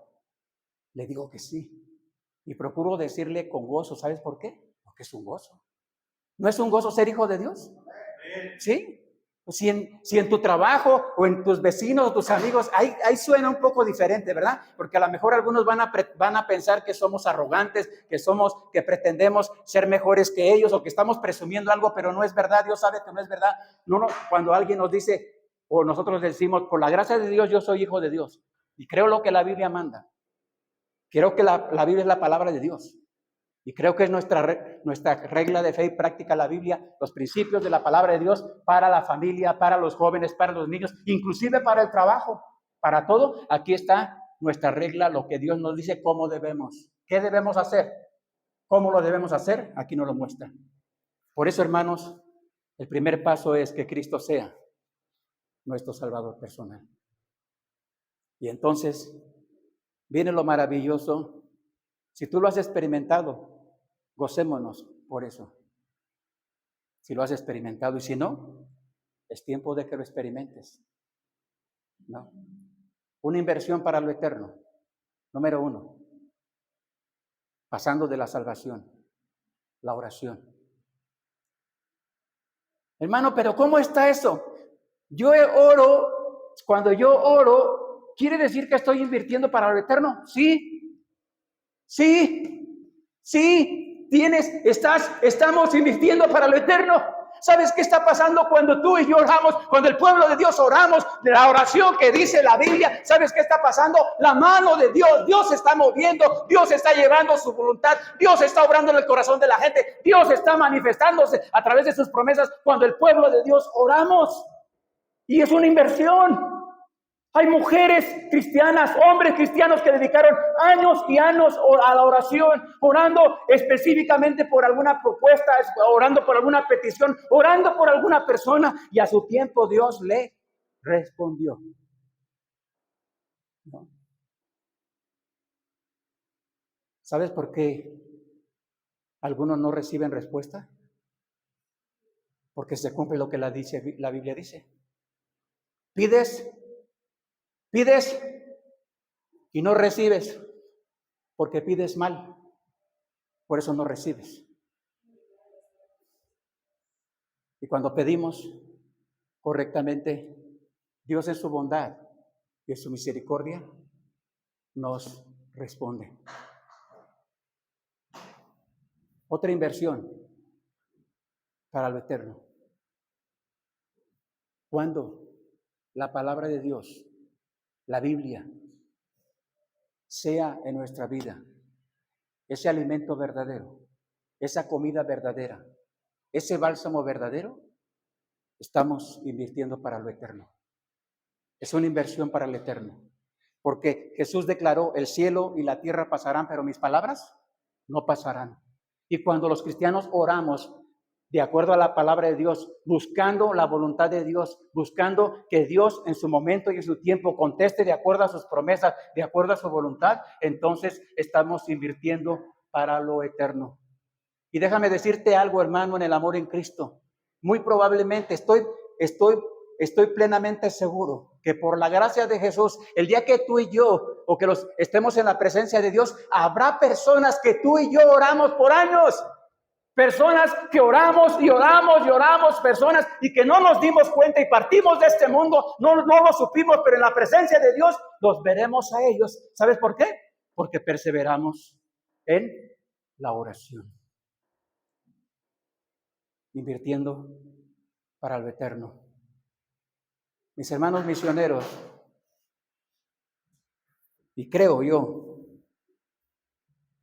[SPEAKER 1] Le digo que sí. Y procuro decirle con gozo, ¿sabes por qué? Porque es un gozo. ¿No es un gozo ser hijo de Dios? ¿Sí? Si en tu trabajo o en tus vecinos o tus amigos, ahí suena un poco diferente, ¿verdad? Porque a lo mejor algunos van a pensar que somos arrogantes, que pretendemos ser mejores que ellos o que estamos presumiendo algo, pero no es verdad. Dios sabe que no es verdad. No, cuando alguien nos dice o nosotros decimos, por la gracia de Dios yo soy hijo de Dios y creo lo que la Biblia manda. Creo que la Biblia es la palabra de Dios. Y creo que es nuestra regla de fe y práctica la Biblia, los principios de la palabra de Dios para la familia, para los jóvenes, para los niños, inclusive para el trabajo, para todo. Aquí está nuestra regla, lo que Dios nos dice, cómo debemos, qué debemos hacer, cómo lo debemos hacer, aquí nos lo muestra. Por eso, hermanos, el primer paso es que Cristo sea nuestro Salvador personal. Y entonces viene lo maravilloso. Si tú lo has experimentado, gocémonos por eso. Si lo has experimentado y si no, es tiempo de que lo experimentes. ¿No? Una inversión para lo eterno. Número 1. Pasando de la salvación, la oración. Hermano, pero ¿cómo está eso? Cuando yo oro, ¿quiere decir que estoy invirtiendo para lo eterno? Sí. Estamos invirtiendo para lo eterno. ¿Sabes qué está pasando cuando tú y yo oramos? Cuando el pueblo de Dios oramos, de la oración que dice la Biblia, ¿sabes qué está pasando? La mano de Dios se está moviendo, Dios está llevando su voluntad, Dios está obrando en el corazón de la gente, Dios está manifestándose a través de sus promesas cuando el pueblo de Dios oramos. Y es una inversión. Hay mujeres cristianas, hombres cristianos que dedicaron años y años a la oración, orando específicamente por alguna propuesta, orando por alguna petición, orando por alguna persona, y a su tiempo Dios le respondió. ¿No? ¿Sabes por qué algunos no reciben respuesta? Porque se cumple lo que la Biblia dice. Pides y no recibes, porque pides mal, por eso no recibes. Y cuando pedimos correctamente, Dios en su bondad y en su misericordia nos responde. Otra inversión para lo eterno. Cuando la palabra de Dios, la Biblia, sea en nuestra vida ese alimento verdadero, esa comida verdadera, ese bálsamo verdadero, estamos invirtiendo para lo eterno. Es una inversión para lo eterno. Porque Jesús declaró, el cielo y la tierra pasarán, pero mis palabras no pasarán. Y cuando los cristianos oramos de acuerdo a la palabra de Dios, buscando la voluntad de Dios, buscando que Dios en su momento y en su tiempo conteste de acuerdo a sus promesas, de acuerdo a su voluntad, entonces estamos invirtiendo para lo eterno. Y déjame decirte algo, hermano, en el amor en Cristo. Muy probablemente estoy plenamente seguro que por la gracia de Jesús, el día que tú y yo, o que estemos en la presencia de Dios, habrá personas que tú y yo oramos por años. Personas que oramos y oramos y oramos, personas y que no nos dimos cuenta y partimos de este mundo, no lo supimos, pero en la presencia de Dios los veremos a ellos. ¿Sabes por qué? Porque perseveramos en la oración, invirtiendo para lo eterno. Mis hermanos misioneros, y creo yo,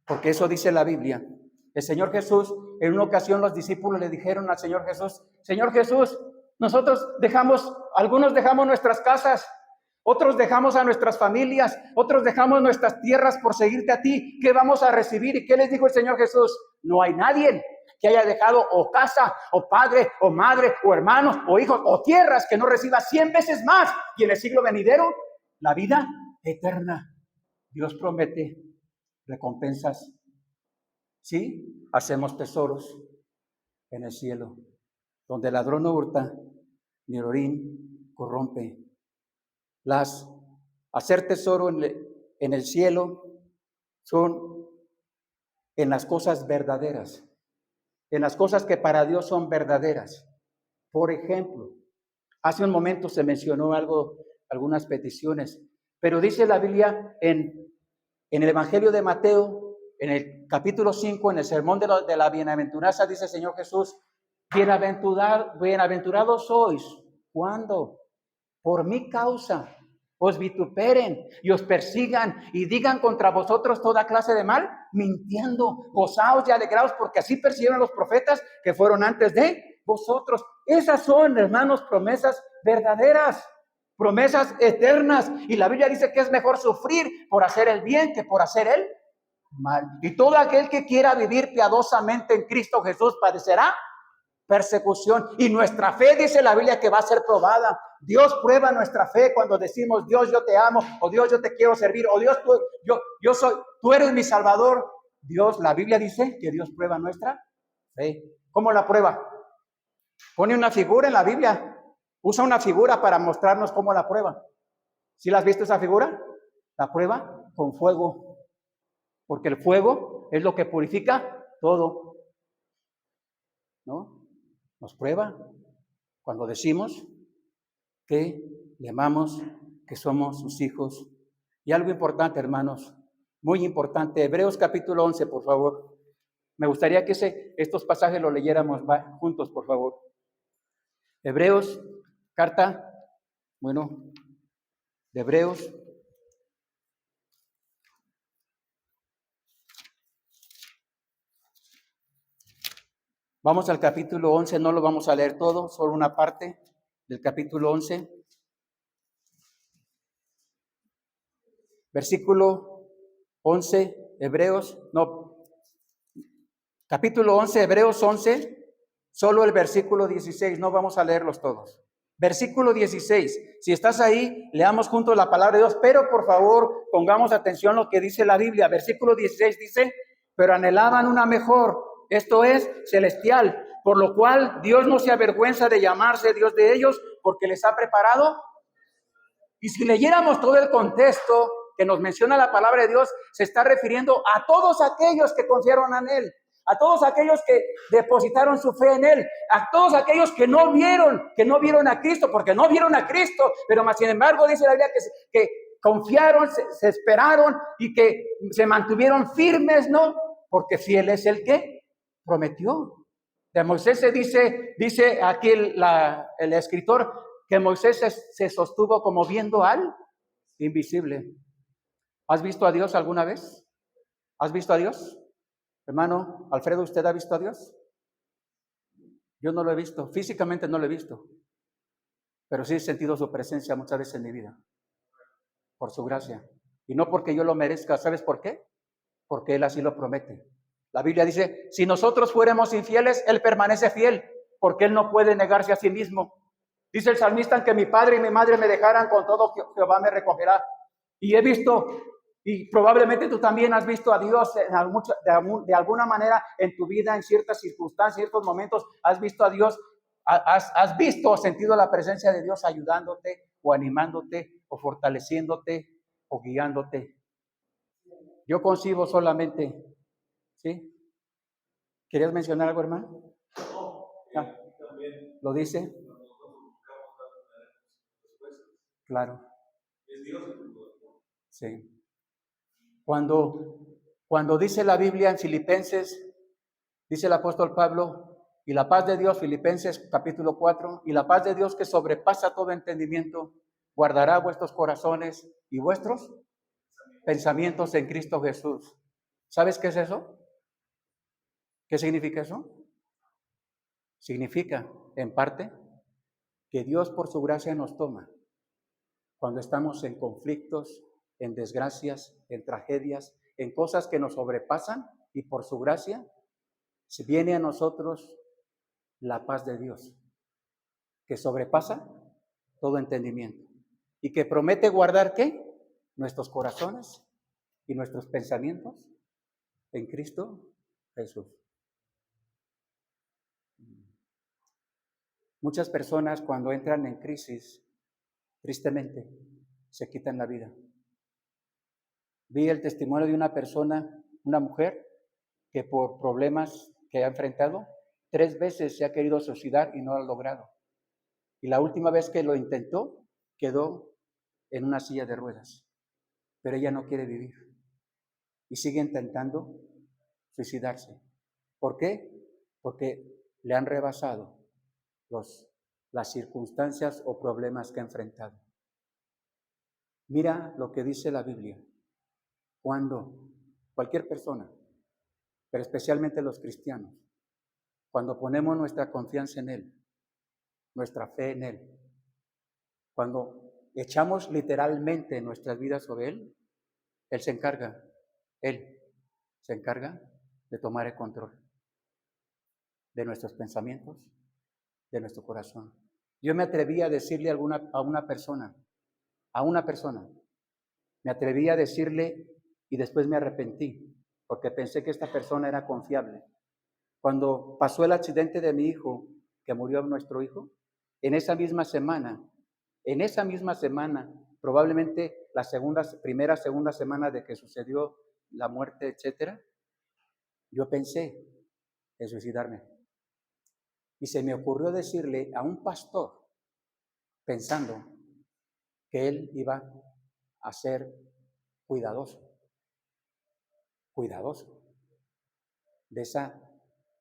[SPEAKER 1] porque eso dice la Biblia, el Señor Jesús, en una ocasión los discípulos le dijeron al Señor Jesús, nosotros algunos dejamos nuestras casas, otros dejamos a nuestras familias, otros dejamos nuestras tierras por seguirte a ti. ¿Qué vamos a recibir? ¿Y qué les dijo el Señor Jesús? No hay nadie que haya dejado o casa, o padre, o madre, o hermanos, o hijos, o tierras que no reciba 100 veces más. Y en el siglo venidero, la vida eterna. Dios promete recompensas. Sí, hacemos tesoros en el cielo, donde el ladrón no hurta, ni el orín corrompe. Hacer tesoro en el cielo son en las cosas verdaderas, en las cosas que para Dios son verdaderas. Por ejemplo, hace un momento se mencionó algunas peticiones, pero dice la Biblia en el Evangelio de Mateo, en el capítulo 5, en el sermón de la bienaventuranza, dice el Señor Jesús, bienaventurados sois. ¿Cuándo? Por mi causa os vituperen y os persigan y digan contra vosotros toda clase de mal, mintiendo. Gozaos y alegraos, porque así persiguieron los profetas que fueron antes de vosotros. Esas son, hermanos, promesas verdaderas, promesas eternas. Y la Biblia dice que es mejor sufrir por hacer el bien que por hacer el mal. Y todo aquel que quiera vivir piadosamente en Cristo Jesús padecerá persecución. Y nuestra fe, dice la Biblia, que va a ser probada. Dios prueba nuestra fe cuando decimos, Dios, yo te amo, o Dios, yo te quiero servir, o Dios, tú eres mi Salvador. Dios, la Biblia dice que Dios prueba nuestra fe. ¿Cómo la prueba? Pone una figura en la Biblia. Usa una figura para mostrarnos cómo la prueba. ¿Sí la has visto esa figura? La prueba con fuego. Porque el fuego es lo que purifica todo. ¿No? Nos prueba cuando decimos que le amamos, que somos sus hijos. Y algo importante, hermanos, muy importante, Hebreos capítulo 11, por favor. Me gustaría que estos pasajes los leyéramos juntos, por favor. Hebreos, carta, de Hebreos. Vamos al capítulo 11, no lo vamos a leer todo, solo una parte del capítulo 11. Versículo 11, capítulo 11, Hebreos 11, solo el versículo 16, no vamos a leerlos todos. Versículo 16, si estás ahí, leamos juntos la palabra de Dios, pero por favor pongamos atención a lo que dice la Biblia. Versículo 16 dice, pero anhelaban una mejor, esto es celestial, por lo cual Dios no se avergüenza de llamarse Dios de ellos, porque les ha preparado. Y si leyéramos todo el contexto que nos menciona la palabra de Dios, se está refiriendo a todos aquellos que confiaron en Él, a todos aquellos que depositaron su fe en Él, a todos aquellos que no vieron a Cristo, porque no vieron a Cristo, pero más sin embargo dice la Biblia que confiaron, se esperaron y que se mantuvieron firmes, ¿no? Porque fiel es el que prometió. De Moisés se dice aquí el escritor, que Moisés se sostuvo como viendo al invisible. ¿Has visto a Dios alguna vez? ¿Has visto a Dios? Hermano Alfredo, ¿usted ha visto a Dios? Yo no lo he visto, físicamente no lo he visto, pero sí he sentido su presencia muchas veces en mi vida. por su gracia. Y no porque yo lo merezca. ¿Sabes por qué? Porque Él así lo promete. La Biblia dice, si nosotros fuéramos infieles, Él permanece fiel, porque Él no puede negarse a sí mismo. Dice el salmista, que mi padre y mi madre me dejaran, con todo Jehová me recogerá. Y he visto, y probablemente tú también has visto a Dios de alguna manera en tu vida, en ciertas circunstancias, en ciertos momentos, has visto a Dios, has visto o sentido la presencia de Dios ayudándote o animándote o fortaleciéndote o guiándote. Yo concibo solamente, ¿sí? ¿Querías mencionar algo, hermano? Ah, ¿lo dice? Claro. Sí. Cuando dice la Biblia en Filipenses, dice el apóstol Pablo, y la paz de Dios, Filipenses capítulo 4, y la paz de Dios que sobrepasa todo entendimiento, guardará vuestros corazones y vuestros pensamientos en Cristo Jesús. ¿Sabes qué es eso? ¿Qué significa eso? Significa, en parte, que Dios por su gracia nos toma cuando estamos en conflictos, en desgracias, en tragedias, en cosas que nos sobrepasan, y por su gracia se viene a nosotros la paz de Dios, que sobrepasa todo entendimiento y que promete guardar ¿qué? Nuestros corazones y nuestros pensamientos en Cristo Jesús. Muchas personas cuando entran en crisis, tristemente, se quitan la vida. Vi el testimonio de una persona, una mujer, que por problemas que ha enfrentado, 3 veces se ha querido suicidar y no lo ha logrado. Y la última vez que lo intentó, quedó en una silla de ruedas. Pero ella no quiere vivir. Y sigue intentando suicidarse. ¿Por qué? Porque le han rebasado las circunstancias o problemas que ha enfrentado. Mira lo que dice la Biblia. Cuando cualquier persona, pero especialmente los cristianos, cuando ponemos nuestra confianza en Él, nuestra fe en Él, cuando echamos literalmente nuestras vidas sobre Él, Él se encarga de tomar el control de nuestros pensamientos, de nuestro corazón. Yo me atreví a decirle a una persona, me atreví a decirle y después me arrepentí, porque pensé que esta persona era confiable. Cuando pasó el accidente de mi hijo, que murió nuestro hijo, en esa misma semana, probablemente la segunda semana de que sucedió la muerte, etcétera, yo pensé en suicidarme. Y se me ocurrió decirle a un pastor, pensando que él iba a ser cuidadoso de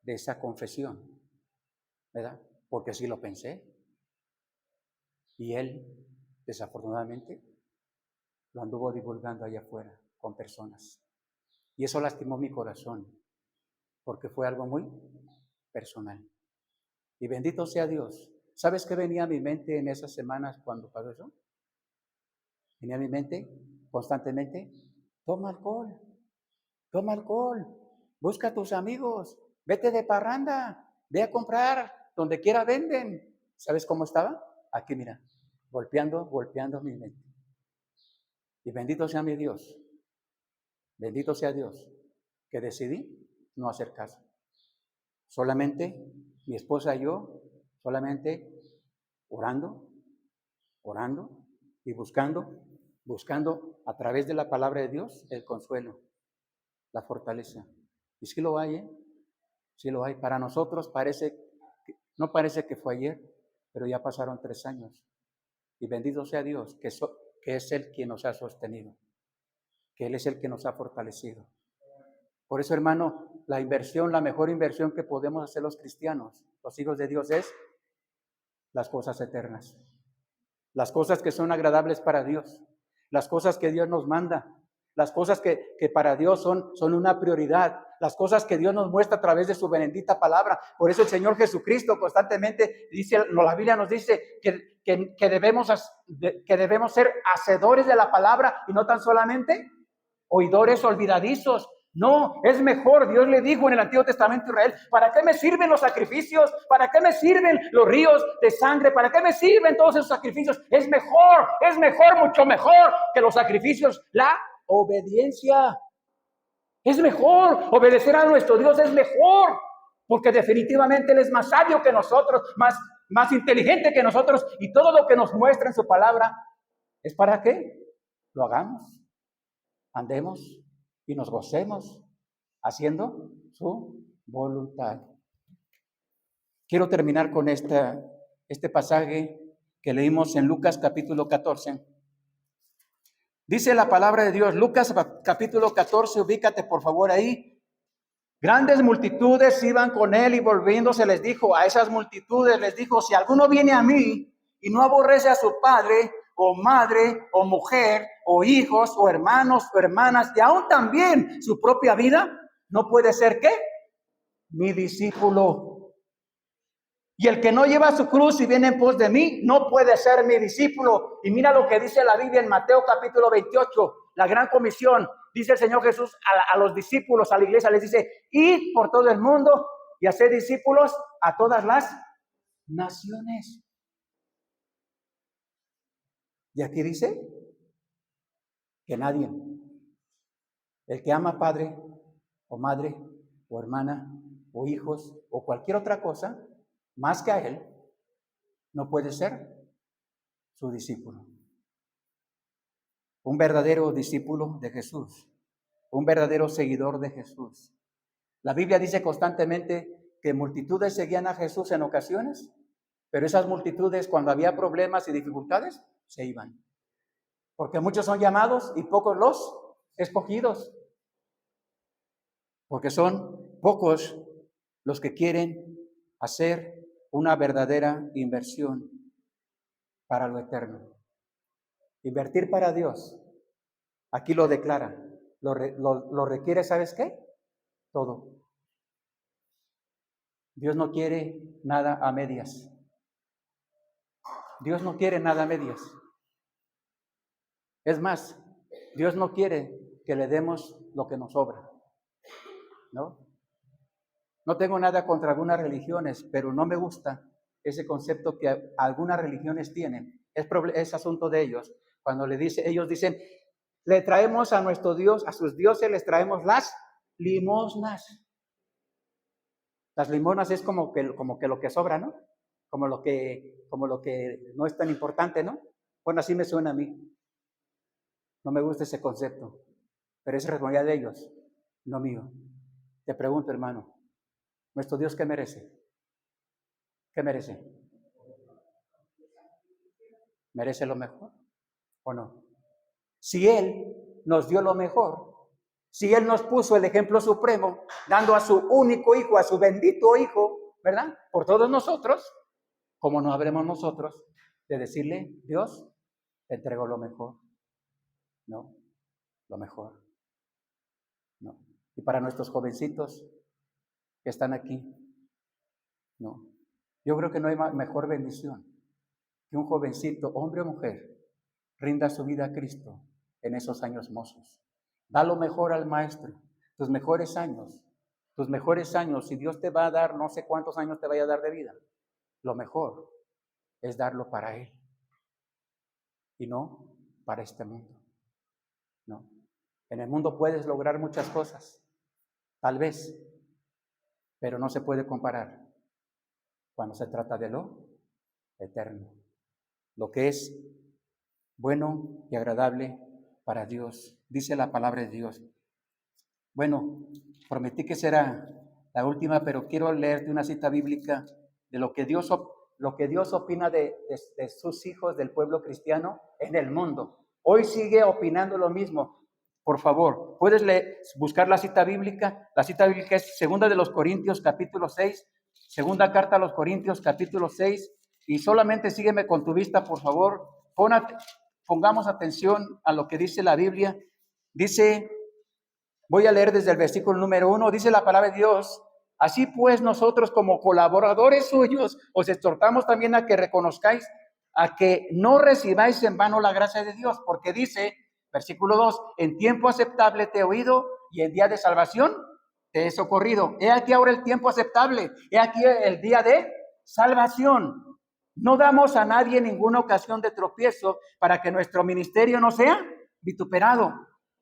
[SPEAKER 1] esa confesión, ¿verdad? Porque así lo pensé. Y él, desafortunadamente, lo anduvo divulgando allá afuera con personas. Y eso lastimó mi corazón, porque fue algo muy personal. Y bendito sea Dios. ¿Sabes qué venía a mi mente en esas semanas cuando pasó eso? Venía a mi mente constantemente, toma alcohol, busca a tus amigos, vete de parranda, ve a comprar, donde quiera venden. ¿Sabes cómo estaba? Aquí, mira, golpeando mi mente. Y bendito sea mi Dios, bendito sea Dios, que decidí no hacer caso. Solamente mi esposa y yo, solamente orando y buscando a través de la palabra de Dios el consuelo, la fortaleza. Y sí lo hay, sí lo hay. Para nosotros no parece que fue ayer, pero ya pasaron 3 años. Y bendito sea Dios, que es Él quien nos ha sostenido, que Él es el que nos ha fortalecido. Por eso, hermano, la mejor inversión que podemos hacer los cristianos, los hijos de Dios, es las cosas eternas. Las cosas que son agradables para Dios, las cosas que Dios nos manda, las cosas que para Dios son una prioridad, las cosas que Dios nos muestra a través de su bendita palabra. Por eso el Señor Jesucristo constantemente dice, la Biblia nos dice que debemos ser hacedores de la palabra y no tan solamente oidores olvidadizos. No, es mejor, Dios le dijo en el Antiguo Testamento a Israel, ¿para qué me sirven los sacrificios? ¿Para qué me sirven los ríos de sangre? ¿Para qué me sirven todos esos sacrificios? Es mejor, mucho mejor que los sacrificios, la obediencia. Es mejor, obedecer a nuestro Dios es mejor, porque definitivamente Él es más sabio que nosotros, más inteligente que nosotros, y todo lo que nos muestra en su palabra es para que lo hagamos, andemos y nos gocemos haciendo su voluntad. Quiero terminar con este pasaje que leímos en Lucas capítulo 14. Dice la palabra de Dios, Lucas capítulo 14, ubícate por favor ahí. Grandes multitudes iban con él y volviéndose les dijo a esas multitudes, les dijo, si alguno viene a mí y no aborrece a su padre o madre o mujer o hijos o hermanos o hermanas y aún también su propia vida, no puede ser ¿qué? Mi discípulo. Y el que no lleva su cruz y viene en pos de mí, no puede ser mi discípulo. Y mira lo que dice la Biblia en Mateo capítulo 28, la gran comisión. Dice el Señor Jesús a los discípulos, a la iglesia, les dice, id por todo el mundo y haced discípulos a todas las naciones. Y aquí dice que nadie, el que ama padre o madre o hermana o hijos o cualquier otra cosa, más que a él, no puede ser su discípulo. Un verdadero discípulo de Jesús, un verdadero seguidor de Jesús. La Biblia dice constantemente que multitudes seguían a Jesús en ocasiones, pero esas multitudes cuando había problemas y dificultades, se iban. Porque muchos son llamados y pocos los escogidos. Porque son pocos los que quieren hacer una verdadera inversión para lo eterno. Invertir para Dios, aquí lo declara, lo requiere, ¿sabes qué? Todo. Dios no quiere nada a medias. Dios no quiere nada a medias. Es más, Dios no quiere que le demos lo que nos sobra, ¿no? No tengo nada contra algunas religiones, pero no me gusta ese concepto que algunas religiones tienen. Es asunto de ellos. Cuando ellos dicen, le traemos a nuestro Dios, a sus dioses les traemos las limosnas. Las limosnas es como que lo que sobra, ¿no? Como lo que no es tan importante, ¿no? Bueno, así me suena a mí. No me gusta ese concepto, pero es responsabilidad de ellos, no mío. Te pregunto, hermano, ¿nuestro Dios qué merece? ¿Qué merece? ¿Merece lo mejor o no? Si Él nos dio lo mejor, si Él nos puso el ejemplo supremo, dando a su único hijo, a su bendito hijo, ¿verdad? Por todos nosotros, ¿cómo no habremos nosotros de decirle, Dios, te entrego lo mejor? No, lo mejor. No. Y para nuestros jovencitos que están aquí, no. Yo creo que no hay mejor bendición que un jovencito, hombre o mujer, rinda su vida a Cristo en esos años mozos. Da lo mejor al maestro, tus mejores años, si Dios te va a dar, no sé cuántos años te vaya a dar de vida, lo mejor es darlo para Él y no para este mundo. No. En el mundo puedes lograr muchas cosas, tal vez, pero no se puede comparar cuando se trata de lo eterno, lo que es bueno y agradable para Dios. Dice la palabra de Dios. Bueno, prometí que será la última, pero quiero leerte una cita bíblica de lo que Dios opina de sus hijos, del pueblo cristiano en el mundo. Hoy sigue opinando lo mismo. Por favor, puedes buscar la cita bíblica. La cita bíblica es Segunda de los Corintios, capítulo 6. Segunda carta a los Corintios, capítulo 6. Y solamente sígueme con tu vista, por favor. Pongamos atención a lo que dice la Biblia. Dice, voy a leer desde el versículo número 1, dice la palabra de Dios: así pues nosotros como colaboradores suyos os exhortamos también a que reconozcáis, a que no recibáis en vano la gracia de Dios, porque dice, versículo 2, en tiempo aceptable te he oído y en día de salvación te he socorrido. He aquí ahora el tiempo aceptable, he aquí el día de salvación. No damos a nadie ninguna ocasión de tropiezo para que nuestro ministerio no sea vituperado.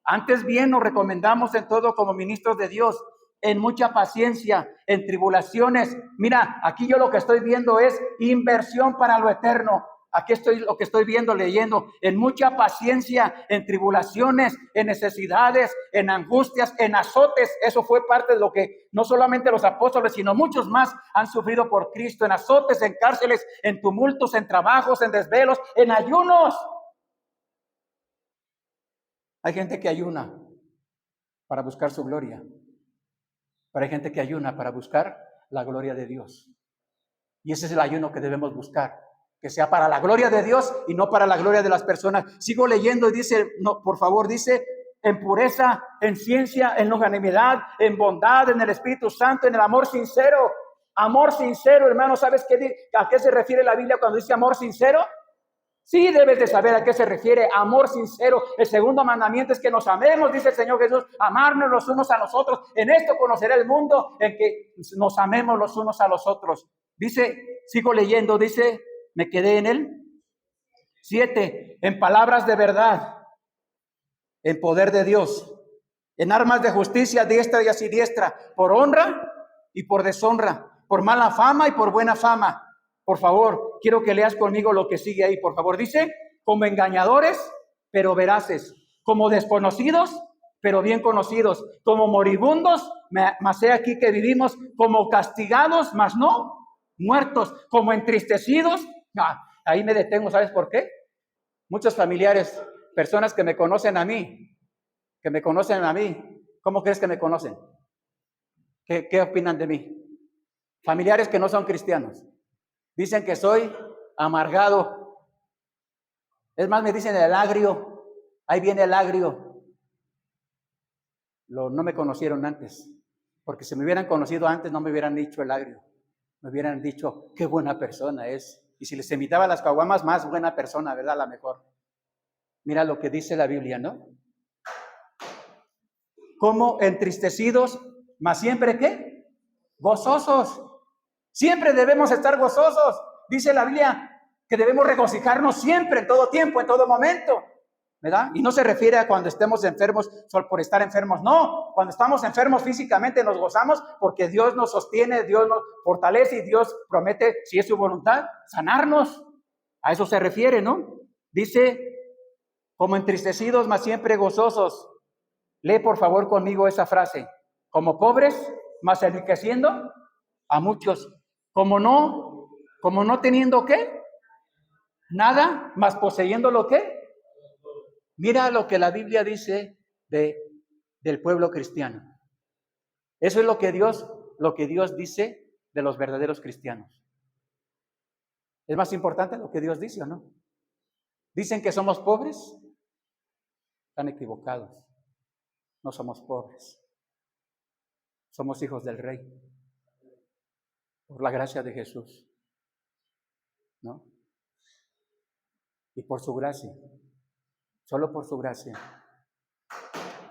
[SPEAKER 1] Antes bien nos recomendamos en todo como ministros de Dios, en mucha paciencia, en tribulaciones. Mira, aquí yo lo que estoy viendo es inversión para lo eterno. Aquí estoy lo que estoy viendo, leyendo, en mucha paciencia, en tribulaciones, en necesidades, en angustias, en azotes. Eso fue parte de lo que no solamente los apóstoles, sino muchos más han sufrido por Cristo, en azotes, en cárceles, en tumultos, en trabajos, en desvelos, en ayunos. Hay gente que ayuna para buscar su gloria, pero hay gente que ayuna para buscar la gloria de Dios. Y ese es el ayuno que debemos buscar, que sea para la gloria de Dios y no para la gloria de las personas. Sigo leyendo y dice, no, por favor, dice, en pureza, en ciencia, en longanimidad, en bondad, en el Espíritu Santo, en el amor sincero. Amor sincero, hermano, ¿sabes a qué se refiere la Biblia cuando dice amor sincero? Sí, debes de saber a qué se refiere amor sincero. El segundo mandamiento es que nos amemos, dice el Señor Jesús, amarnos los unos a los otros. En esto conocerá el mundo, en que nos amemos los unos a los otros. Dice, sigo leyendo, dice, me quedé en él. 7, en palabras de verdad, en poder de Dios, en armas de justicia diestra y siniestra, por honra y por deshonra, por mala fama y por buena fama. Por favor, quiero que leas conmigo lo que sigue ahí, por favor. Dice, como engañadores, pero veraces, como desconocidos, pero bien conocidos, como moribundos, mas he aquí que vivimos, como castigados, mas no muertos, como entristecidos. Ahí me detengo, ¿sabes por qué? Muchos familiares, personas que me conocen a mí, ¿cómo crees que me conocen? ¿Qué opinan de mí? Familiares que no son cristianos. Dicen que soy amargado. Es más, me dicen el agrio. Ahí viene el agrio. No me conocieron antes. Porque si me hubieran conocido antes, no me hubieran dicho el agrio. Me hubieran dicho, qué buena persona es. Y si les imitaba las caguamas, más buena persona, ¿verdad? La mejor. Mira lo que dice la Biblia, ¿no? Como entristecidos, mas siempre, ¿qué? Gozosos. Siempre debemos estar gozosos. Dice la Biblia que debemos regocijarnos siempre, en todo tiempo, en todo momento, ¿verdad? Y no se refiere a cuando estemos enfermos solo por estar enfermos. No, cuando estamos enfermos físicamente nos gozamos porque Dios nos sostiene, Dios nos fortalece y Dios promete, si es su voluntad, sanarnos. A eso se refiere, ¿no? Dice, como entristecidos, mas siempre gozosos. Lee por favor conmigo esa frase. Como pobres, mas enriqueciendo a muchos. Como no teniendo ¿qué? Nada, mas poseyendo lo que. Mira lo que la Biblia dice del pueblo cristiano. Eso es lo que Dios dice de los verdaderos cristianos. ¿Es más importante lo que Dios dice o no? ¿Dicen que somos pobres? Están equivocados. No somos pobres. Somos hijos del Rey. Por la gracia de Jesús. ¿No? Y por su gracia. Solo por su gracia.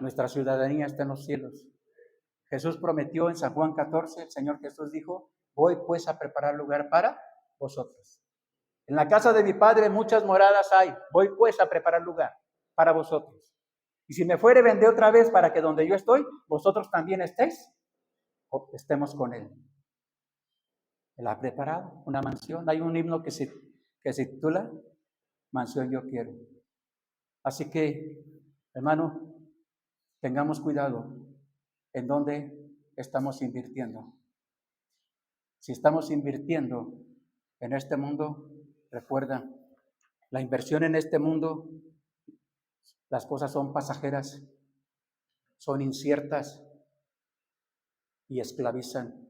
[SPEAKER 1] Nuestra ciudadanía está en los cielos. Jesús prometió en San Juan 14, el Señor Jesús dijo, voy pues a preparar lugar para vosotros. En la casa de mi Padre muchas moradas hay, voy pues a preparar lugar para vosotros. Y si me fuere, vendré otra vez para que donde yo estoy, vosotros también estéis o estemos con Él. Él ha preparado una mansión. Hay un himno que se titula Mansión yo quiero. Así que, hermano, tengamos cuidado en dónde estamos invirtiendo. Si estamos invirtiendo en este mundo, recuerda, la inversión en este mundo, las cosas son pasajeras, son inciertas y esclavizan.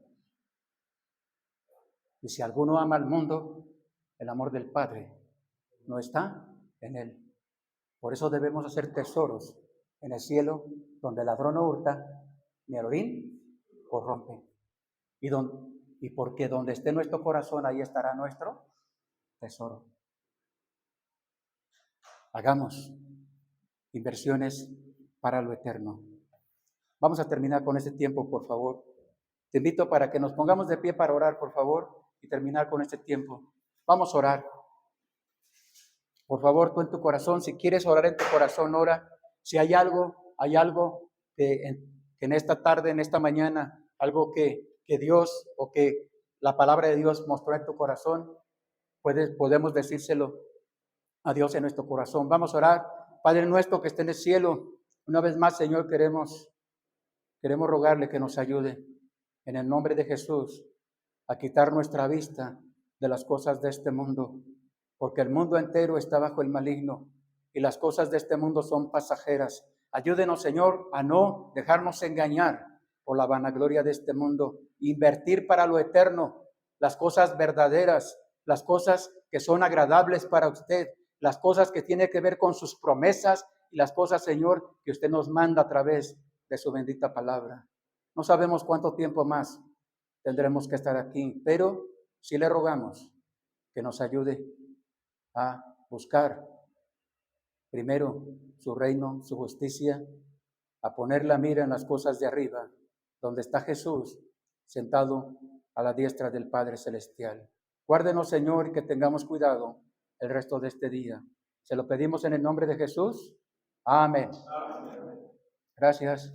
[SPEAKER 1] Y si alguno ama al mundo, el amor del Padre no está en él. Por eso debemos hacer tesoros en el cielo, donde el ladrón no hurta, ni el orín corrompe. Y porque donde esté nuestro corazón, ahí estará nuestro tesoro. Hagamos inversiones para lo eterno. Vamos a terminar con este tiempo, por favor. Te invito para que nos pongamos de pie para orar, por favor, y terminar con este tiempo. Vamos a orar. Por favor, tú en tu corazón, si quieres orar en tu corazón, ora. Si hay algo que en esta tarde, en esta mañana, algo que Dios o que la palabra de Dios mostró en tu corazón, podemos decírselo a Dios en nuestro corazón. Vamos a orar. Padre nuestro que esté en el cielo, una vez más, Señor, queremos rogarle que nos ayude en el nombre de Jesús a quitar nuestra vista de las cosas de este mundo, porque el mundo entero está bajo el maligno y las cosas de este mundo son pasajeras. Ayúdenos, Señor, a no dejarnos engañar por la vanagloria de este mundo, invertir para lo eterno las cosas verdaderas, las cosas que son agradables para usted, las cosas que tienen que ver con sus promesas y las cosas, Señor, que usted nos manda a través de su bendita palabra. No sabemos cuánto tiempo más tendremos que estar aquí, pero sí le rogamos que nos ayude a buscar primero su reino, su justicia, a poner la mira en las cosas de arriba, donde está Jesús sentado a la diestra del Padre Celestial. Guárdenos, Señor, y que tengamos cuidado el resto de este día. Se lo pedimos en el nombre de Jesús. Amén. Gracias.